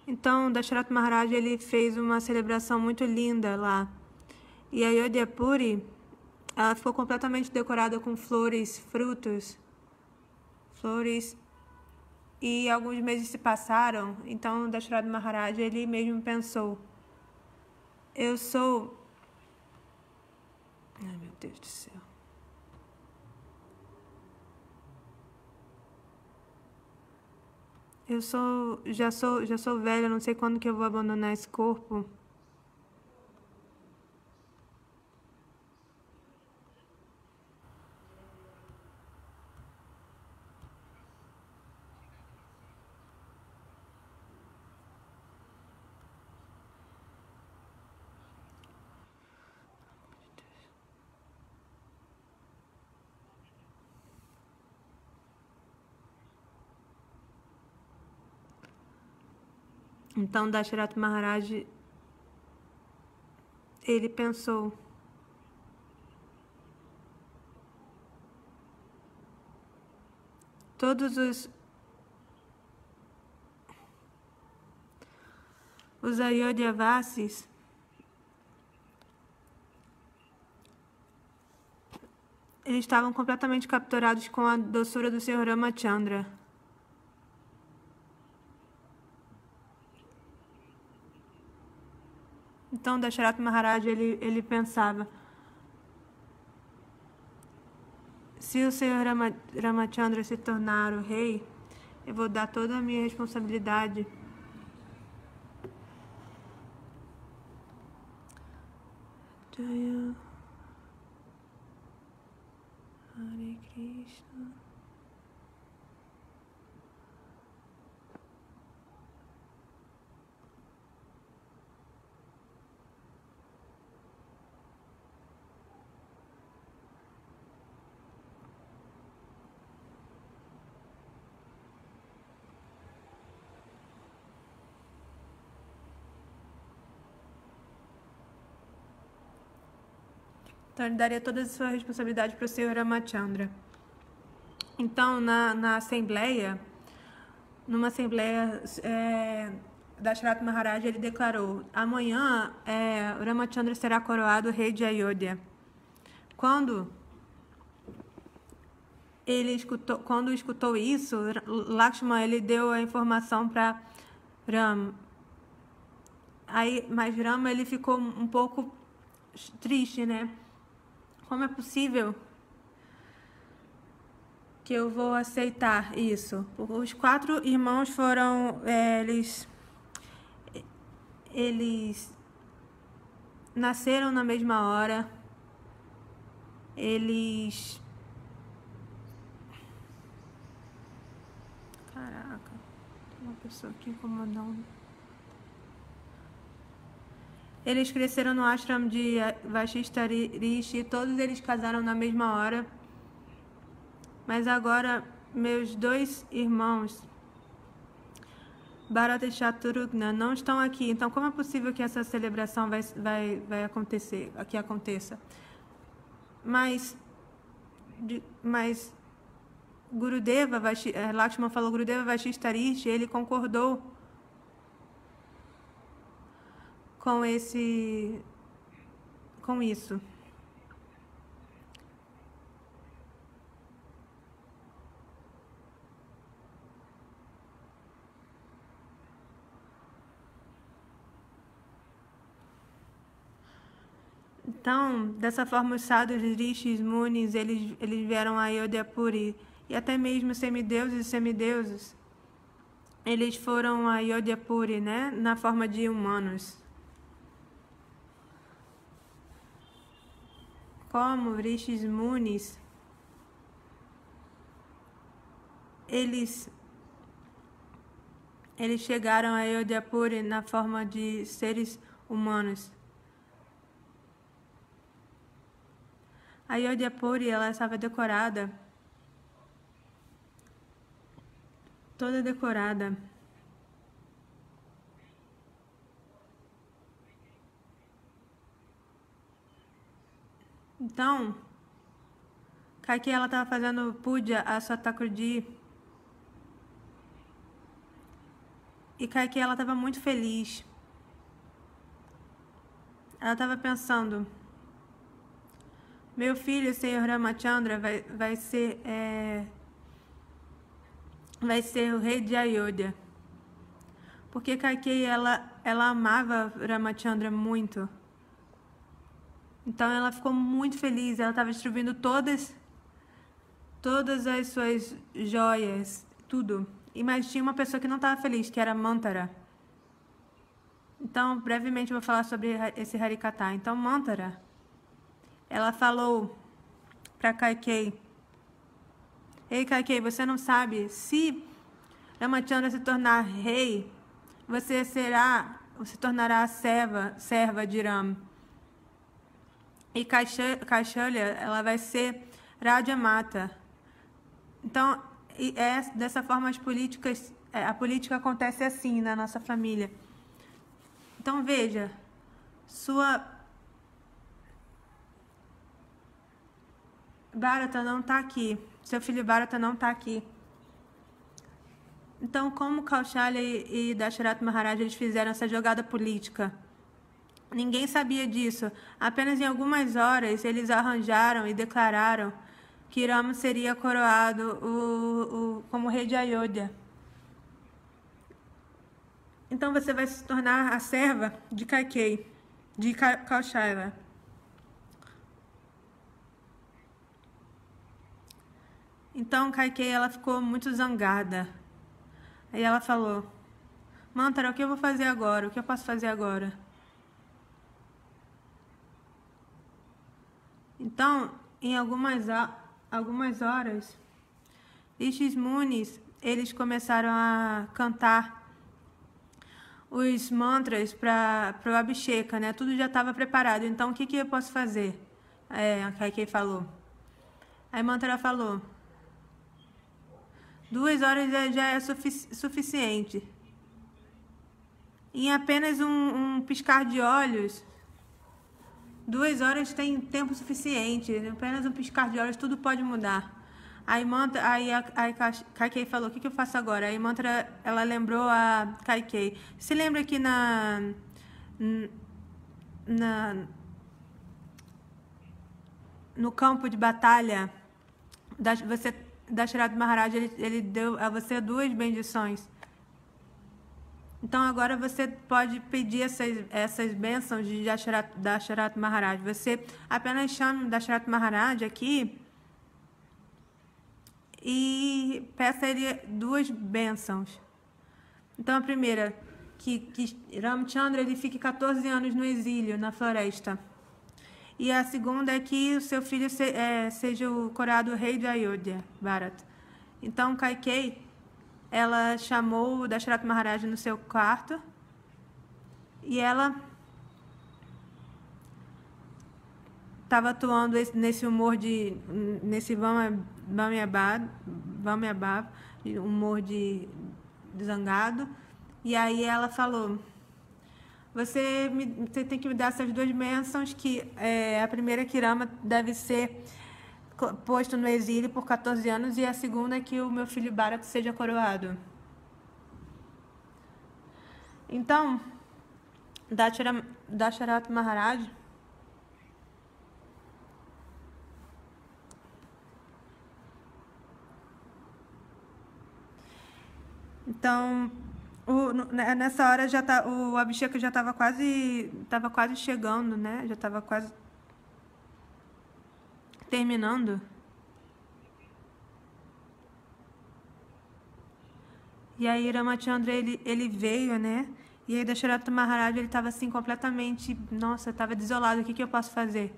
Então, Dasharatha Maharaj, ele fez uma celebração muito linda lá. E a Ayodhya Puri, ela ficou completamente decorada com flores, frutos, flores. E alguns meses se passaram, então Dasharatha Maharaj, ele mesmo pensou, eu sou... Ai, meu Deus do céu. Já sou velha, não sei quando que eu vou abandonar esse corpo. Então, Dasharatha Maharaj, ele pensou, todos os Ayodhyavasis, eles estavam completamente capturados com a doçura do Senhor Ramachandra. Então, Dasharatha Maharaj, ele pensava, se o Senhor Ramachandra se tornar o rei, eu vou dar toda a minha responsabilidade. Jaya Hare Krishna. Então, ele daria toda a sua responsabilidade para o Senhor Ramachandra. Então, numa assembleia, Dasharatha Maharaj, ele declarou, amanhã o Ramachandra será coroado rei de Ayodhya. Quando escutou isso, Lakshmana, ele deu a informação para Ram. Mas Rama, ele ficou um pouco triste, né? Como é possível que eu vou aceitar isso? Os 4 irmãos foram... Eles nasceram na mesma hora. Eles... Caraca. uma pessoa aqui incomodando. Eles cresceram no ashram de Vashishta Rishi e todos eles casaram na mesma hora. Mas agora meus dois irmãos, Bharata e Shatrugna, não estão aqui. Então como é possível que essa celebração vai acontecer, que aconteça? Mas Gurudeva, Lakshman falou, Gurudeva Vashishta Rishi, ele concordou com isso. Então, dessa forma, os sadhus, rishis, munis, eles vieram a Ayodhyapuri. E até mesmo semideuses e semideuses, eles foram a Ayodhyapuri, né? Na forma de humanos. Como rishis, munis, eles chegaram a Ayodhyapuri na forma de seres humanos. A Ayodhyapuri, ela estava decorada, toda decorada. Então, Kaki, ela estava fazendo puja a Satakurdi. E Kaki, ela estava muito feliz. Ela estava pensando, meu filho, o Senhor Ramachandra, vai ser o rei de Ayodhya. Porque Kaki, ela amava Ramachandra muito. Então ela ficou muito feliz, ela estava distribuindo todas as suas joias, tudo. Mas tinha uma pessoa que não estava feliz, que era Mantara. Então, brevemente eu vou falar sobre esse Harikatha. Então, Mantara, ela falou para Kaikei, ei Kaikei, você não sabe, se Ramachandra se tornar rei, você se tornará a serva de Ram. E Kaushalya, ela vai ser Rajamata. Então, dessa forma a política acontece assim na nossa família. Então, veja, Bharata não está aqui. Seu filho Bharata não está aqui. Então, como Kaushalya e Dasharatha Maharaj eles fizeram essa jogada política? Ninguém sabia disso. Apenas em algumas horas eles arranjaram e declararam que Rama seria coroado como rei de Ayodhya. Então você vai se tornar a serva de Kaikei, de Kaushalya. Então Kaikei, ela ficou muito zangada. Aí ela falou, Mantara, o que eu vou fazer agora? O que eu posso fazer agora? Então, em algumas horas, estes munis, eles começaram a cantar os mantras para o Abhisheka, né? Tudo já estava preparado. Então, o que eu posso fazer? A Kaikei falou. Aí Mantara falou, 2 horas já é suficiente. Em apenas um piscar de olhos, 2 horas tem tempo suficiente. Em apenas um piscar de olhos, tudo pode mudar. Aí Kaikei falou, o que eu faço agora? Aí Mantara, ela lembrou a Kaikei. Se lembra que no campo de batalha, Dasharatha Maharaj, ele deu a você 2 bendições. Então agora você pode pedir essas bênçãos de Dasharatha Maharaj. Você apenas chame Dasharatha Maharaj aqui e peça a ele 2 bênçãos. Então a primeira, que Ramchandra ele fique 14 anos no exílio, na floresta. E a segunda é que o seu filho seja o coroado rei de Ayodhya, Bharata. Então Kaikei, ela chamou o Dasharatha Maharaj no seu quarto e ela estava atuando nesse humor nesse Vamyabhav, humor de zangado. E aí ela falou: você tem que me dar essas duas bênçãos, que a primeira é que Rama deve ser posto no exílio por 14 anos e a segunda é que o meu filho Bharata seja coroado. Então, Dasharatha Maharaj nessa hora o Abhishek já estava quase chegando, né? Já estava quase terminando. E aí Ramachandra, ele veio, né? E aí Dasharatha Maharaj, ele estava assim completamente, nossa, estava desolado, o que eu posso fazer?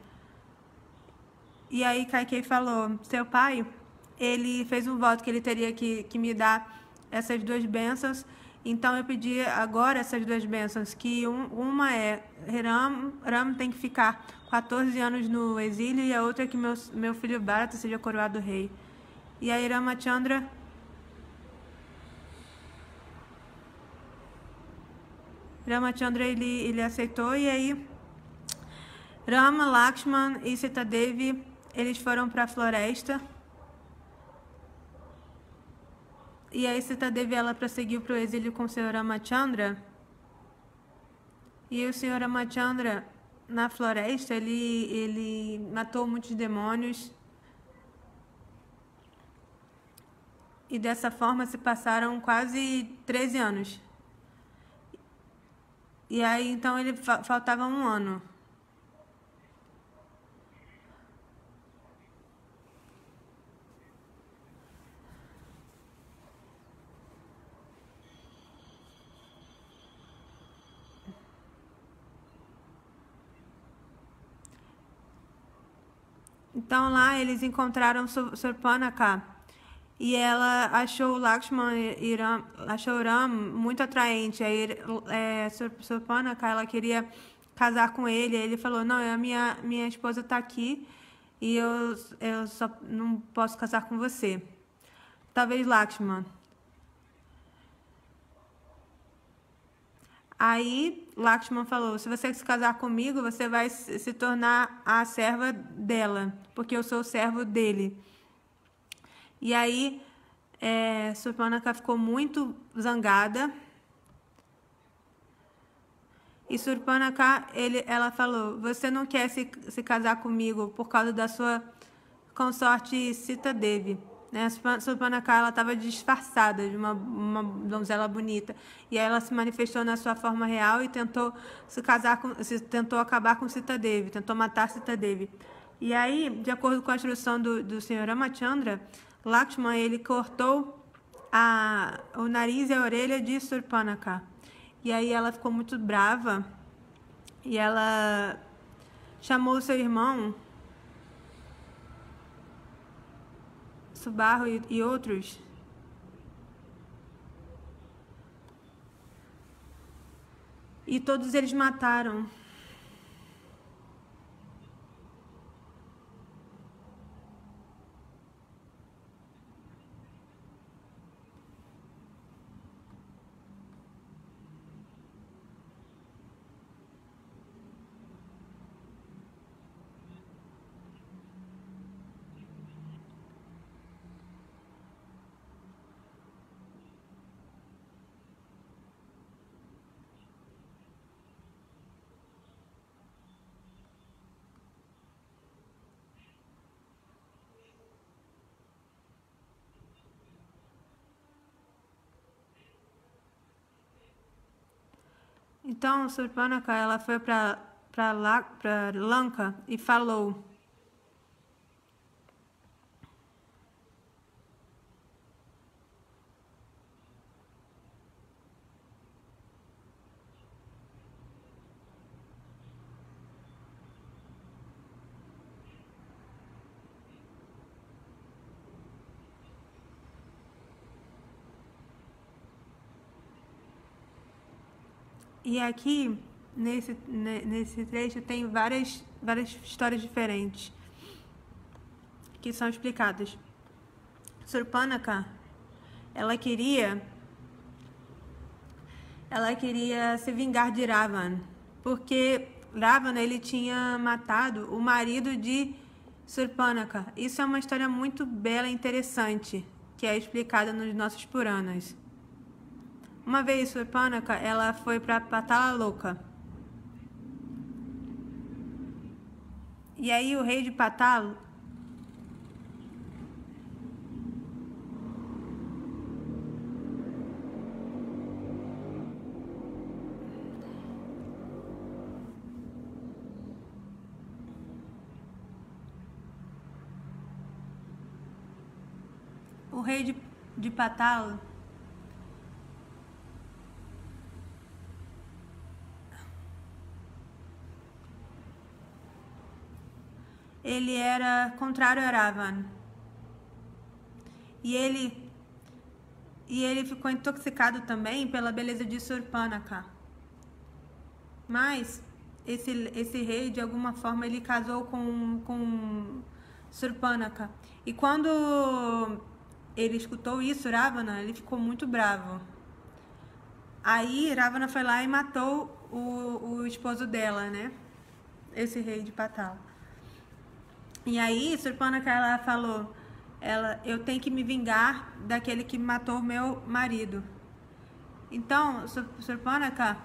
E aí Kaikei falou: seu pai, ele fez um voto que ele teria que me dar essas duas bênçãos, então eu pedi agora essas duas bênçãos, que uma é Ram tem que ficar 14 anos no exílio e a outra é que meu filho Bharata seja coroado rei. E aí Ramachandra ele aceitou, e aí Rama, Lakshman e Sita Devi, eles foram para a floresta. E aí Sita Devi, ela prosseguiu para o exílio com o Sr. Ramachandra. E o Sr. Ramachandra, na floresta, ele matou muitos demônios. E dessa forma se passaram quase 13 anos. E aí então ele faltava um ano. Então lá eles encontraram Surpanaka e ela achou Lakshman achou Ram muito atraente. Aí Surpanaka, ela queria casar com ele. Aí ele falou: não, minha esposa está aqui e eu só não posso casar com você. Talvez Lakshman. Aí Lakshman falou: se você se casar comigo, você vai se tornar a serva dela, porque eu sou o servo dele. E aí Surpanaka ficou muito zangada. E Surpanaka, ela falou: você não quer se casar comigo por causa da sua consorte Sita Devi. Né? Surpanaka, ela estava disfarçada de uma donzela bonita. E aí ela se manifestou na sua forma real e tentou tentou acabar com Sita Devi, tentou matar Sita Devi. E aí, de acordo com a instrução do Sr. Ramachandra, Lakshman, ele cortou o nariz e a orelha de Surpanaka. E aí ela ficou muito brava e ela chamou o seu irmão Subarro e outros. E todos eles mataram. Então, Surpanaka, ela foi para Lanka e falou: E aqui, nesse trecho, tem várias histórias diferentes que são explicadas. Surpanaka, ela queria se vingar de Ravana, porque Ravana, ele tinha matado o marido de Surpanaka. Isso é uma história muito bela e interessante, que é explicada nos nossos Puranas. Uma vez Surpanaka, ela foi para Patala Loka. E aí o rei de Patala, de Patala, ele era contrário a Ravana. E ele ficou intoxicado também pela beleza de Surpanaka. Mas esse rei, de alguma forma, ele casou com Surpanaka. E quando ele escutou isso, Ravana, ele ficou muito bravo. Aí Ravana foi lá e matou o esposo dela, né? Esse rei de Patala. E aí Surpanaka, ela falou, eu tenho que me vingar daquele que matou meu marido. Então Surpanaka,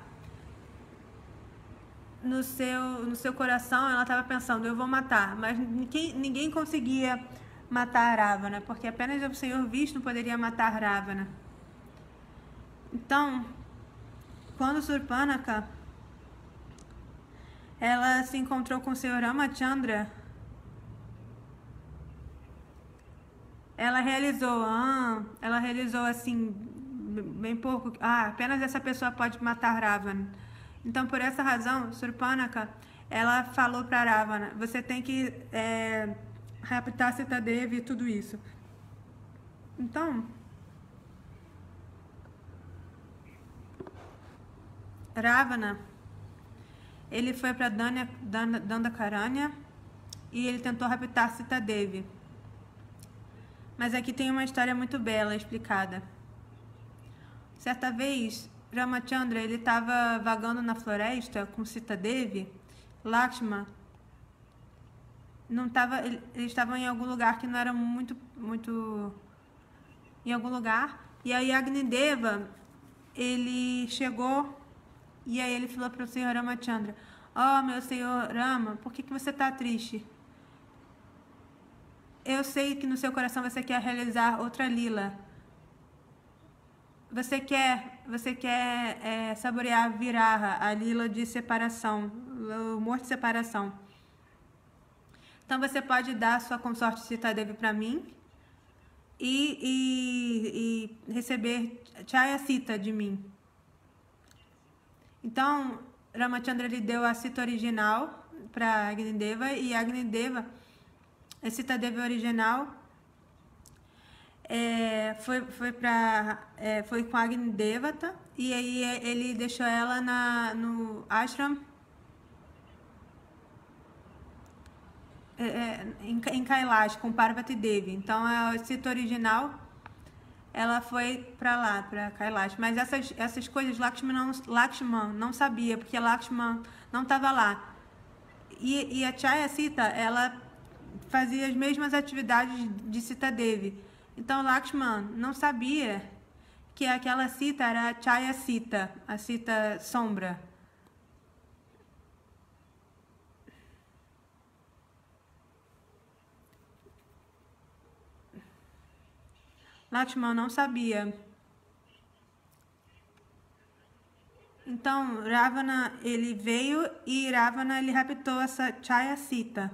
no seu coração, ela estava pensando, eu vou matar. Mas ninguém conseguia matar Ravana, porque apenas o Senhor Vishnu poderia matar Ravana. Então, quando Surpanaka, ela se encontrou com o Senhor Ramachandra, ela realizou assim, bem pouco, apenas essa pessoa pode matar Ravana. Então, por essa razão, Surpanaka, ela falou para Ravana, você tem que raptar Sita Devi e tudo isso. Então, Ravana, ele foi para Dandakaranya e ele tentou raptar Sita Devi. Mas aqui tem uma história muito bela explicada. Certa vez, Ramachandra, ele estava vagando na floresta com Sita Devi. Lakshmana não estava, eles estavam em algum lugar que não era muito em algum lugar. E aí Agnideva, ele chegou e aí ele falou para o Senhor Ramachandra, meu Senhor Rama, por que você está triste? Eu sei que no seu coração você quer realizar outra lila. Você quer saborear Viraha, a lila de separação, o amor de separação. Então você pode dar sua consorte Sita Devi para mim e receber Chaya Sita de mim. Então Ramachandra, ele deu a Sita original para Agnideva e Agnideva, a Sita Devi original, foi com Agnidevata, e aí ele deixou ela no ashram em Kailash, com Parvati Devi. Então a Sita original, ela foi para lá, para Kailash. Mas essas coisas Lakshmana não sabia, porque Lakshmana não estava lá. E a Chaya Sita, ela fazia as mesmas atividades de Sita Devi. Então Lakshmana não sabia que aquela Sita era a Chaya Sita, a Sita sombra. Lakshmana não sabia. Então Ravana, ele veio e Ravana, ele raptou essa Chaya Sita.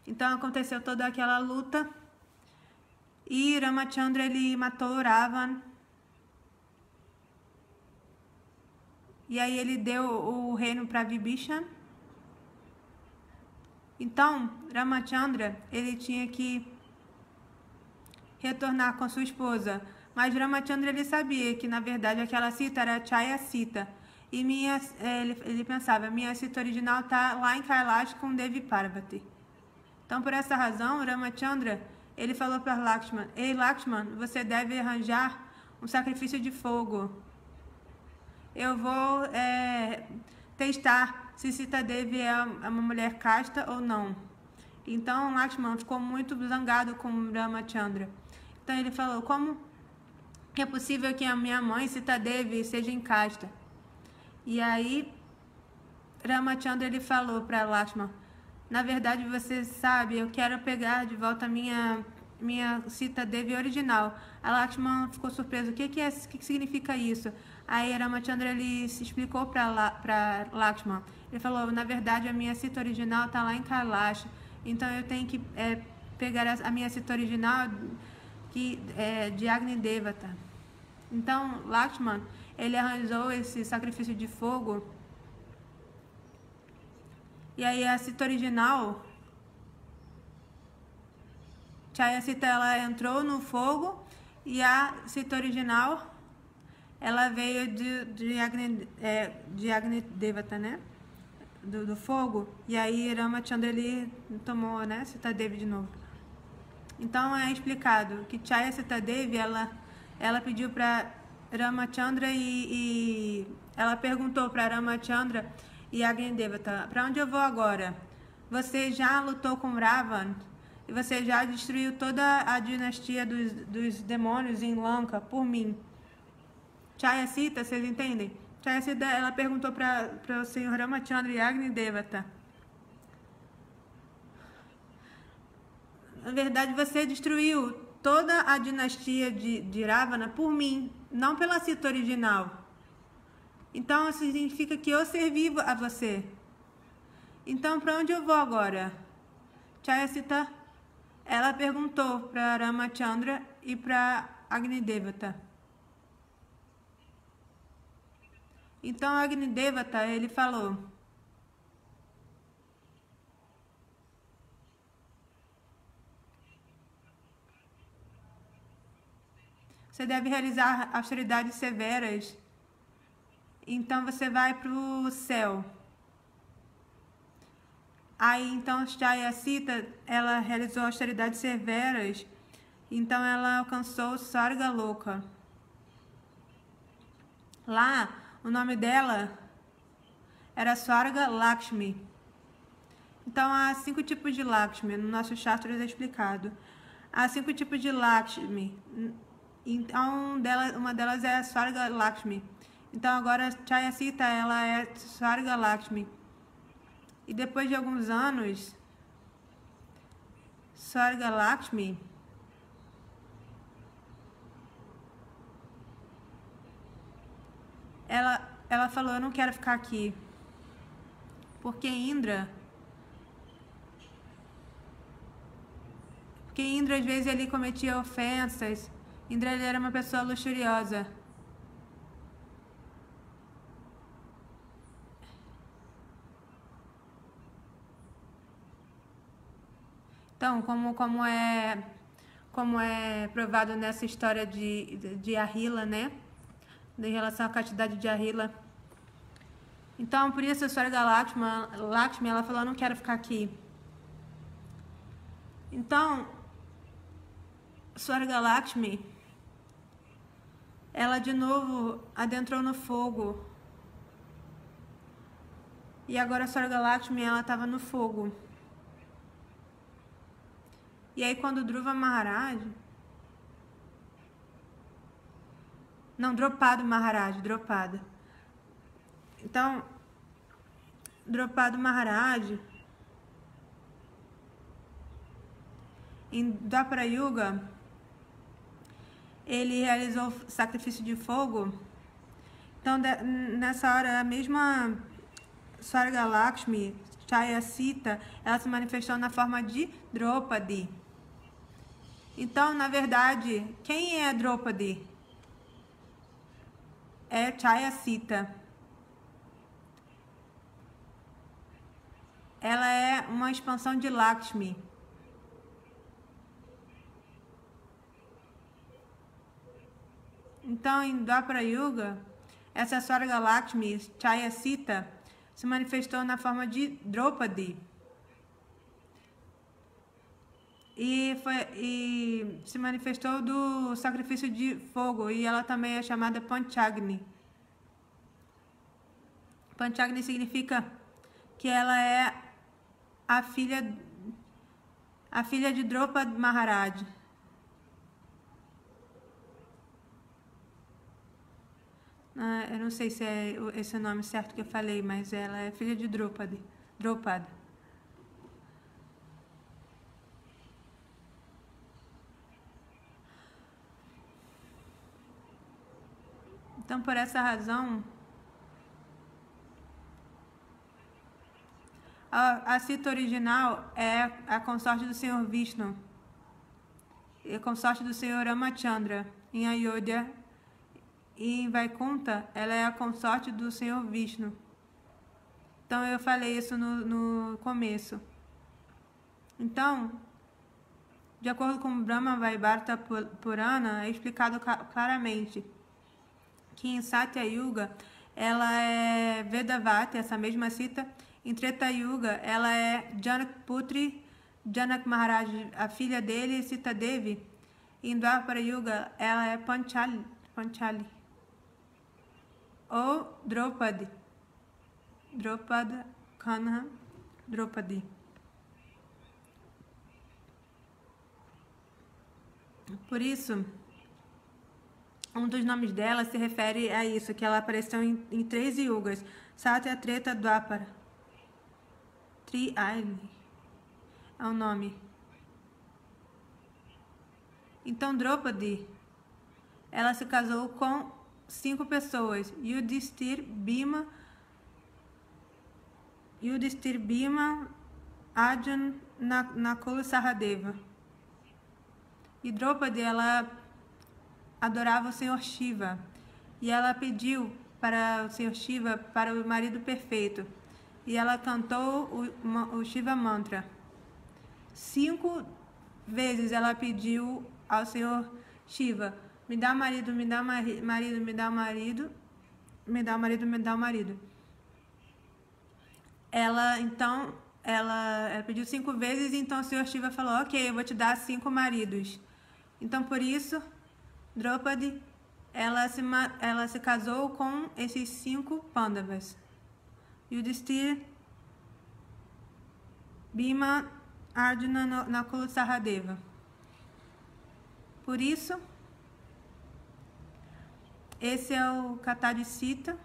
Então aconteceu toda aquela luta e Ramachandra, ele matou Ravana. E aí ele deu o reino para Vibhishan. Então Ramachandra, ele tinha que retornar com sua esposa Mas Ramachandra ele sabia que na verdade aquela cita era Chaya Sita. E ele pensava, minha cita original está lá em Kailash com Devi Parvati. Então por essa razão, Ramachandra ele falou para Lakshman, ei Lakshman, você deve arranjar um sacrifício de fogo. Eu vou testar se Sita Devi é uma mulher casta ou não. Então Lakshman ficou muito zangado com Ramachandra. Então ele falou, como é possível que a minha mãe, Sita Devi, seja incasta? E aí Ramachandra ele falou para Lakshman, na verdade você sabe, eu quero pegar de volta a minha Sita Devi original. A Lakshman ficou surpreso, o que significa isso? Aí Ramachandra ele se explicou para Lakshman. Ele falou, na verdade a minha cita original está lá em Kailash, então eu tenho que pegar a minha cita original de Agni Devata. Então Lakshman ele arranjou esse sacrifício de fogo. E aí a cita original, Chaya Sita, ela entrou no fogo e a cita original ela veio de Agni Devata, né? Do fogo. E aí Ramachandra ele tomou, né? Sita Devi de novo. Então é explicado que Chaya Sita Devi ela pediu para Ramachandra e ela perguntou para Ramachandra e Agni Devata, para onde eu vou agora? Você já lutou com Ravan e você já destruiu toda a dinastia dos demônios em Lanka por mim. Chaya Sita, vocês entendem? Chaya Sita, ela perguntou para o senhor Ramachandra e Agni Devata. Na verdade, você destruiu toda a dinastia de Ravana por mim, não pela cita original. Então, isso significa que eu servi a você. Então, para onde eu vou agora? Chaya Sita, ela perguntou para Ramachandra e para Agni Devata. Então, Agni Devata, ele falou, você deve realizar austeridades severas, então você vai para o céu. Aí, então, Chaya Sita, ela realizou austeridades severas, então ela alcançou Sarga Loka. Lá, o nome dela era Swarga Lakshmi. Então, há 5 tipos de Lakshmi, no nosso Shastras é explicado. Há 5 tipos de Lakshmi. Então, uma delas é a Swarga Lakshmi. Então, agora, Chaya Sita, ela é Swarga Lakshmi. E depois de alguns anos, Swarga Lakshmi ela falou, eu não quero ficar aqui. Porque Indra às vezes ele cometia ofensas. Indra ele era uma pessoa luxuriosa. Então, como é provado nessa história de Ahila, né? Em relação à castidade de Ahila. Então, por isso a Swarga Lakshmi, ela falou, eu não quero ficar aqui. Então, Swarga Lakshmi, ela de novo adentrou no fogo. E agora a Swarga Lakshmi, ela estava no fogo. E aí quando Dhruva Maharaj... Não, Dropado Maharaj, Dropado. Então, Dropado Maharaj, em Dwapara Yuga, ele realizou sacrifício de fogo. Então, nessa hora, a mesma Swarga Lakshmi, Chaya Sita, ela se manifestou na forma de Draupadi. Então, na verdade, quem é Draupadi? É Chaya Sita. Ela é uma expansão de Lakshmi. Então, em Dwapara Yuga, essa Swarga Lakshmi, Chaya Sita, se manifestou na forma de Draupadi. E se manifestou do sacrifício de fogo, e ela também é chamada Panchagni. Panchagni significa que ela é a filha de Draupadi Maharaj. Eu não sei se é esse o nome certo que eu falei, mas ela é filha de Draupadi. Então, por essa razão, a Sita original é a consorte do Senhor Vishnu, e a consorte do Senhor Ramachandra em Ayodhya, e em Vaikunta ela é a consorte do Senhor Vishnu. Então eu falei isso no começo. Então, de acordo com Brahma Vaivarta Purana, é explicado claramente que em Satya Yuga ela é Vedavati, essa mesma Sita. Em Treta Yuga ela é Janak Putri, Janak Maharaj, a filha dele, Sita Devi. Em Dwapara Yuga ela é Panchali ou Draupadi. Draupadi. Por isso, um dos nomes dela se refere a isso, que ela apareceu em 3 yugas: Satya, Treta, Dwapara. Tri-Aili é o nome. Então, Draupadi, ela se casou com 5 pessoas: Yudhishthir, Bhima, Arjuna, Nakula e Sahadeva. E Draupadi, ela adorava o Senhor Shiva, e ela pediu para o Senhor Shiva para o marido perfeito, e ela cantou o Shiva Mantra. 5 vezes ela pediu ao Senhor Shiva: me dá marido, me dá marido, me dá marido, me dá marido, me dá marido. Ela pediu 5 vezes, então o Senhor Shiva falou: ok, eu vou te dar 5 maridos. Então, por isso, Draupadi, ela se casou com esses 5 Pandavas: Yudhishthira, Bhima, Arjuna, Nakula e Sahadeva. Por isso, esse é o Katha de Sita,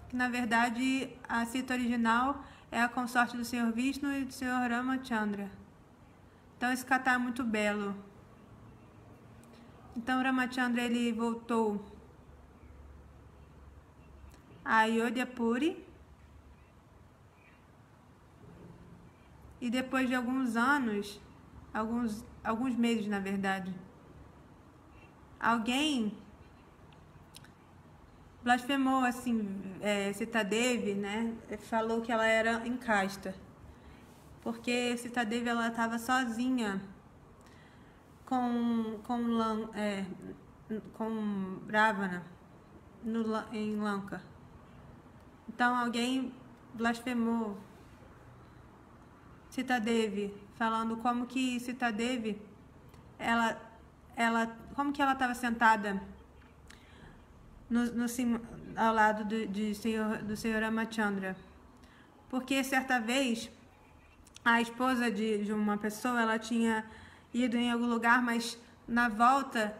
que na verdade a Sita original é a consorte do Senhor Vishnu e do Senhor Ramachandra. Então esse Katha é muito belo. Então Ramachandra, ele voltou a Ayodhya Puri, e depois de alguns anos, alguns meses na verdade, alguém blasfemou assim, Sita Devi, né? Falou que ela era incasta, porque Sita Devi, ela estava sozinha com Ravana em Lanka. Então alguém blasfemou Sita Devi, falando como que Sita Devi, como que ela estava sentada ao lado do Senhor Ramachandra. Porque certa vez a esposa de uma pessoa, ela tinha ido em algum lugar, mas na volta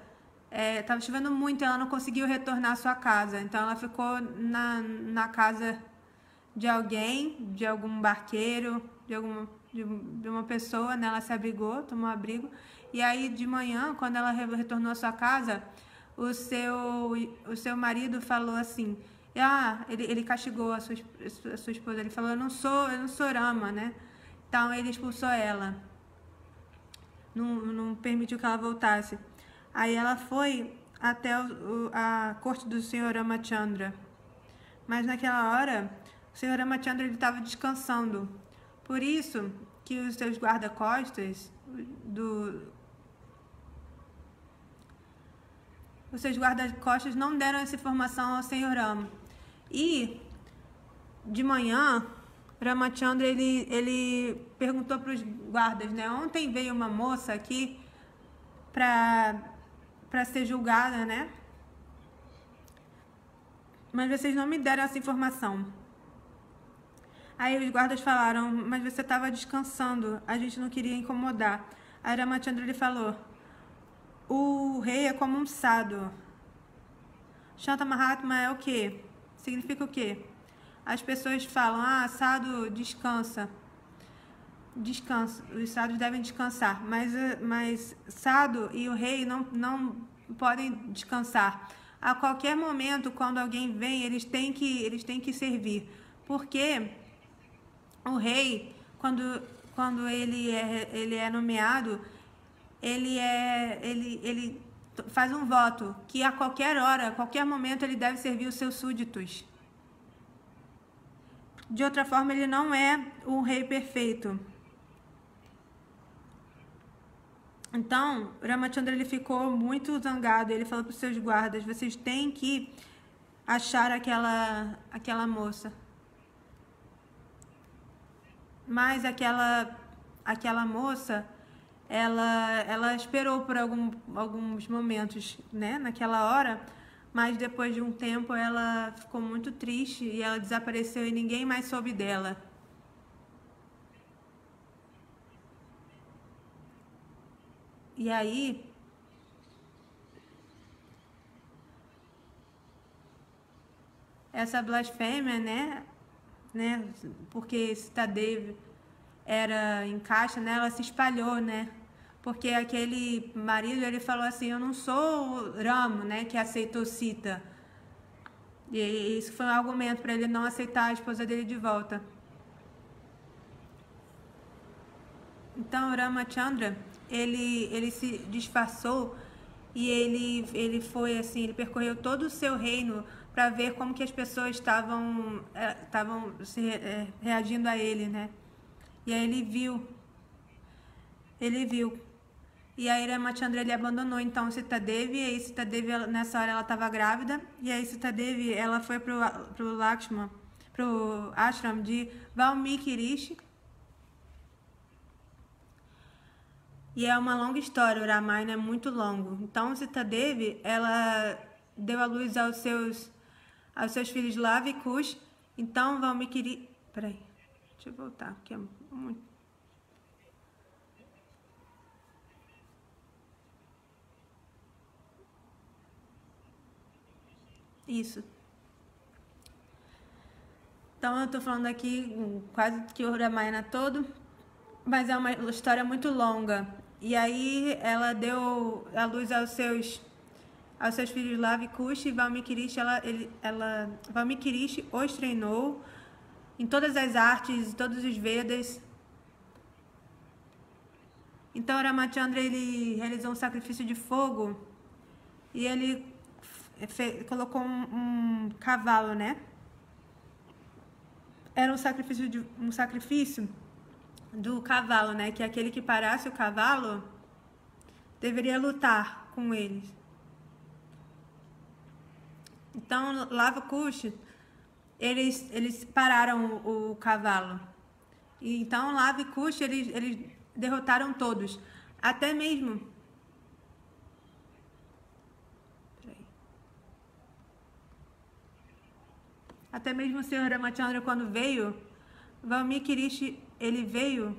estava chovendo muito, ela não conseguiu retornar à sua casa. Então ela ficou na casa de alguém, de algum barqueiro, de uma pessoa, né? Ela se abrigou, tomou abrigo. E aí de manhã, quando ela retornou à sua casa, o seu marido falou assim: ele castigou a sua esposa. Ele falou: eu não sou Rama, né? Então ele expulsou ela, não permitiu que ela voltasse. Aí ela foi até a corte do Senhor Ramachandra, mas naquela hora o Senhor Ramachandra estava descansando. Por isso que os seus guarda-costas os seus guarda-costas não deram essa informação ao Senhor Rama. E de manhã, Ramachandra ele perguntou para os guardas, né? Ontem veio uma moça aqui para ser julgada, né? Mas vocês não me deram essa informação. Aí os guardas falaram, mas você estava descansando, a gente não queria incomodar. Aí Ramachandra ele falou, o rei é como um sadhu. Shanta Mahatma é o quê? Significa o quê? As pessoas falam, sadhu descansa. Descansa, os sadhus devem descansar, mas sadhu e o rei não podem descansar. A qualquer momento, quando alguém vem, eles têm que servir. Porque o rei, quando ele é nomeado, ele faz um voto que a qualquer hora, a qualquer momento, ele deve servir os seus súditos. De outra forma, ele não é um rei perfeito. Então, Ramachandra ele ficou muito zangado. Ele falou para os seus guardas, vocês têm que achar aquela moça. Mas aquela moça, ela esperou por alguns momentos, né, naquela hora, mas depois de um tempo ela ficou muito triste e ela desapareceu e ninguém mais soube dela. E aí, essa blasfêmia, né, porque Sitadevi era em caixa, né, ela se espalhou, né, porque aquele marido, ele falou assim, eu não sou o Rama, né, que aceitou Sita. E isso foi um argumento para ele não aceitar a esposa dele de volta. Então, Ramachandra, ele se disfarçou e ele foi assim, ele percorreu todo o seu reino para ver como que as pessoas estavam reagindo a ele, né? E aí ele viu. E aí Ramachandra ele abandonou então Sitadevi, e aí Sitadevi nessa hora ela estava grávida, e aí Sitadevi ela foi pro Lakshmana, pro ashram de Valmiki Rishi. E é uma longa história, o Ramayana é muito longo. Então, Sitadevi, ela deu à luz aos seus filhos Lava e Kush. Então, Valmiki... Peraí, deixa eu voltar, porque é muito... Isso. Então, eu tô falando aqui quase que o Ramayana todo, mas é uma história muito longa. E aí ela deu à luz aos seus filhos Lava e Kush, e Valmiki Rishi, Valmiki Rishi os treinou em todas as artes, em todos os Vedas. Então Ramachandra ele realizou um sacrifício de fogo e ele colocou um cavalo, né? Era um sacrifício do cavalo, né? Que aquele que parasse o cavalo deveria lutar com eles. Então, Lava Kush, eles pararam o cavalo. E então, Lava e Kush, eles derrotaram todos. Até mesmo... Até mesmo o Senhor Ramachandra, quando veio, Valmiki Rishi, ele veio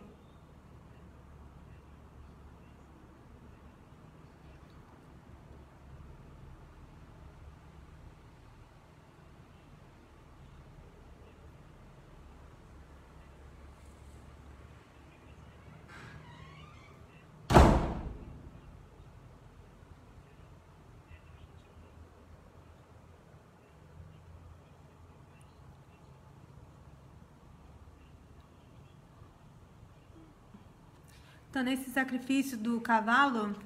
então, nesse sacrifício do cavalo,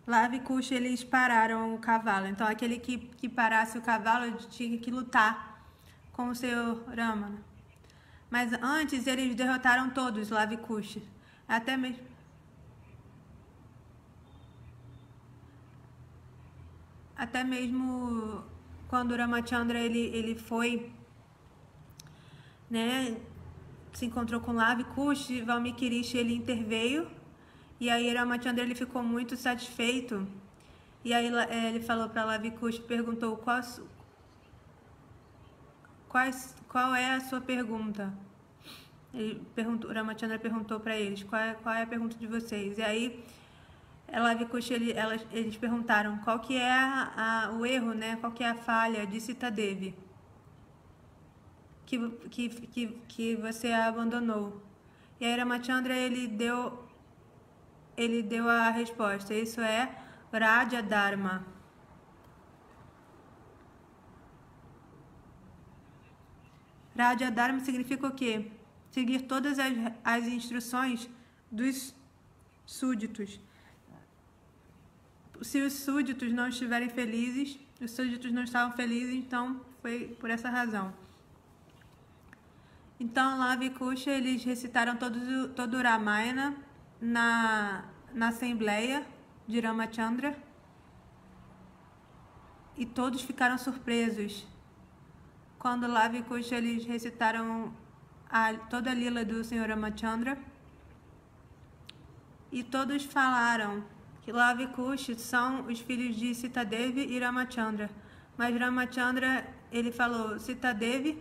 Lava e Kush, eles pararam o cavalo. Então, aquele que parasse o cavalo tinha que lutar com o Senhor Ramana. Mas antes eles derrotaram todos Lava e Kush. Até mesmo... Até mesmo quando Ramachandra ele foi, né, se encontrou com Lava e Kush, Valmiki Rishi ele interveio, e aí Ramachandra ele ficou muito satisfeito, e aí ele falou para Lava e Kush, perguntou qual é a sua pergunta. Ramachandra perguntou para eles, qual é a pergunta de vocês? E aí Lava e Kush eles perguntaram qual que é o erro, né? Qual que é a falha de Sita Devi que você abandonou. E aí Ramachandra ele deu a resposta. Isso é Raja Dharma. Raja Dharma significa o quê? Seguir todas as instruções dos súditos. Se os súditos não estiverem felizes, os súditos não estavam felizes, então foi por essa razão. Então, Lava e Kush, eles recitaram todo o Ramayana na Assembleia de Ramachandra, e todos ficaram surpresos quando Lava e Kush eles recitaram toda a lila do Senhor Ramachandra, e todos falaram que Lava e Kush são os filhos de Sita Devi e Ramachandra. Mas Ramachandra, ele falou, Sita Devi,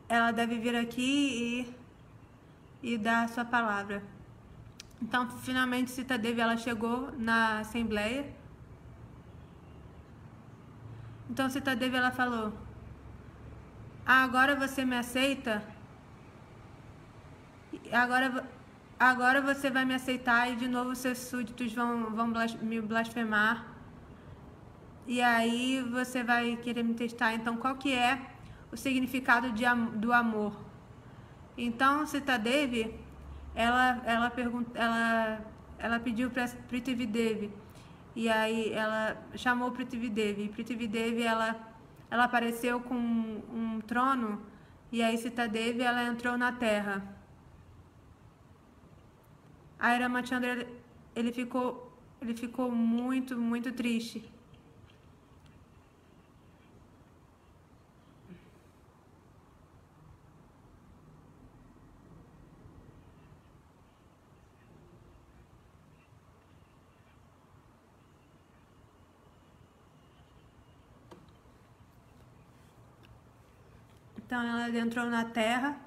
ela deve vir aqui e dar a sua palavra. Então, finalmente, Sita Devi, ela chegou na Assembleia. Então, Sita Devi, ela falou, agora você me aceita? Agora você vai me aceitar e de novo seus súditos vão me blasfemar. E aí você vai querer me testar. Então, qual que é o significado do amor? Então, Sita Devi, ela pediu para Prithvi Devi. E aí ela chamou Prithvi Devi. Prithvi Devi, ela apareceu com um trono. E aí Sita Devi, ela entrou na terra. Aí Ramachandra, ele ficou muito, muito triste. Então ela entrou na terra.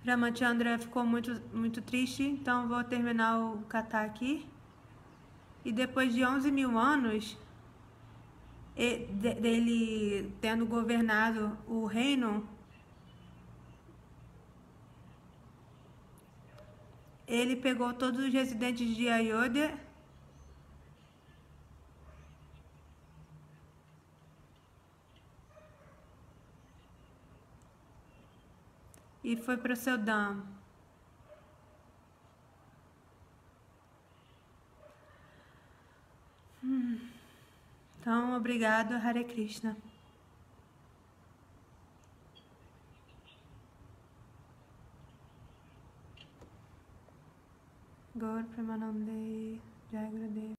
Ramachandra ficou muito, muito triste, então vou terminar o kata aqui. E depois de 11.000 anos, dele tendo governado o reino, ele pegou todos os residentes de Ayodhya e foi para o seu dham. Então, obrigado, Hare Krishna. Gaur Premanande, Jai Gurudev.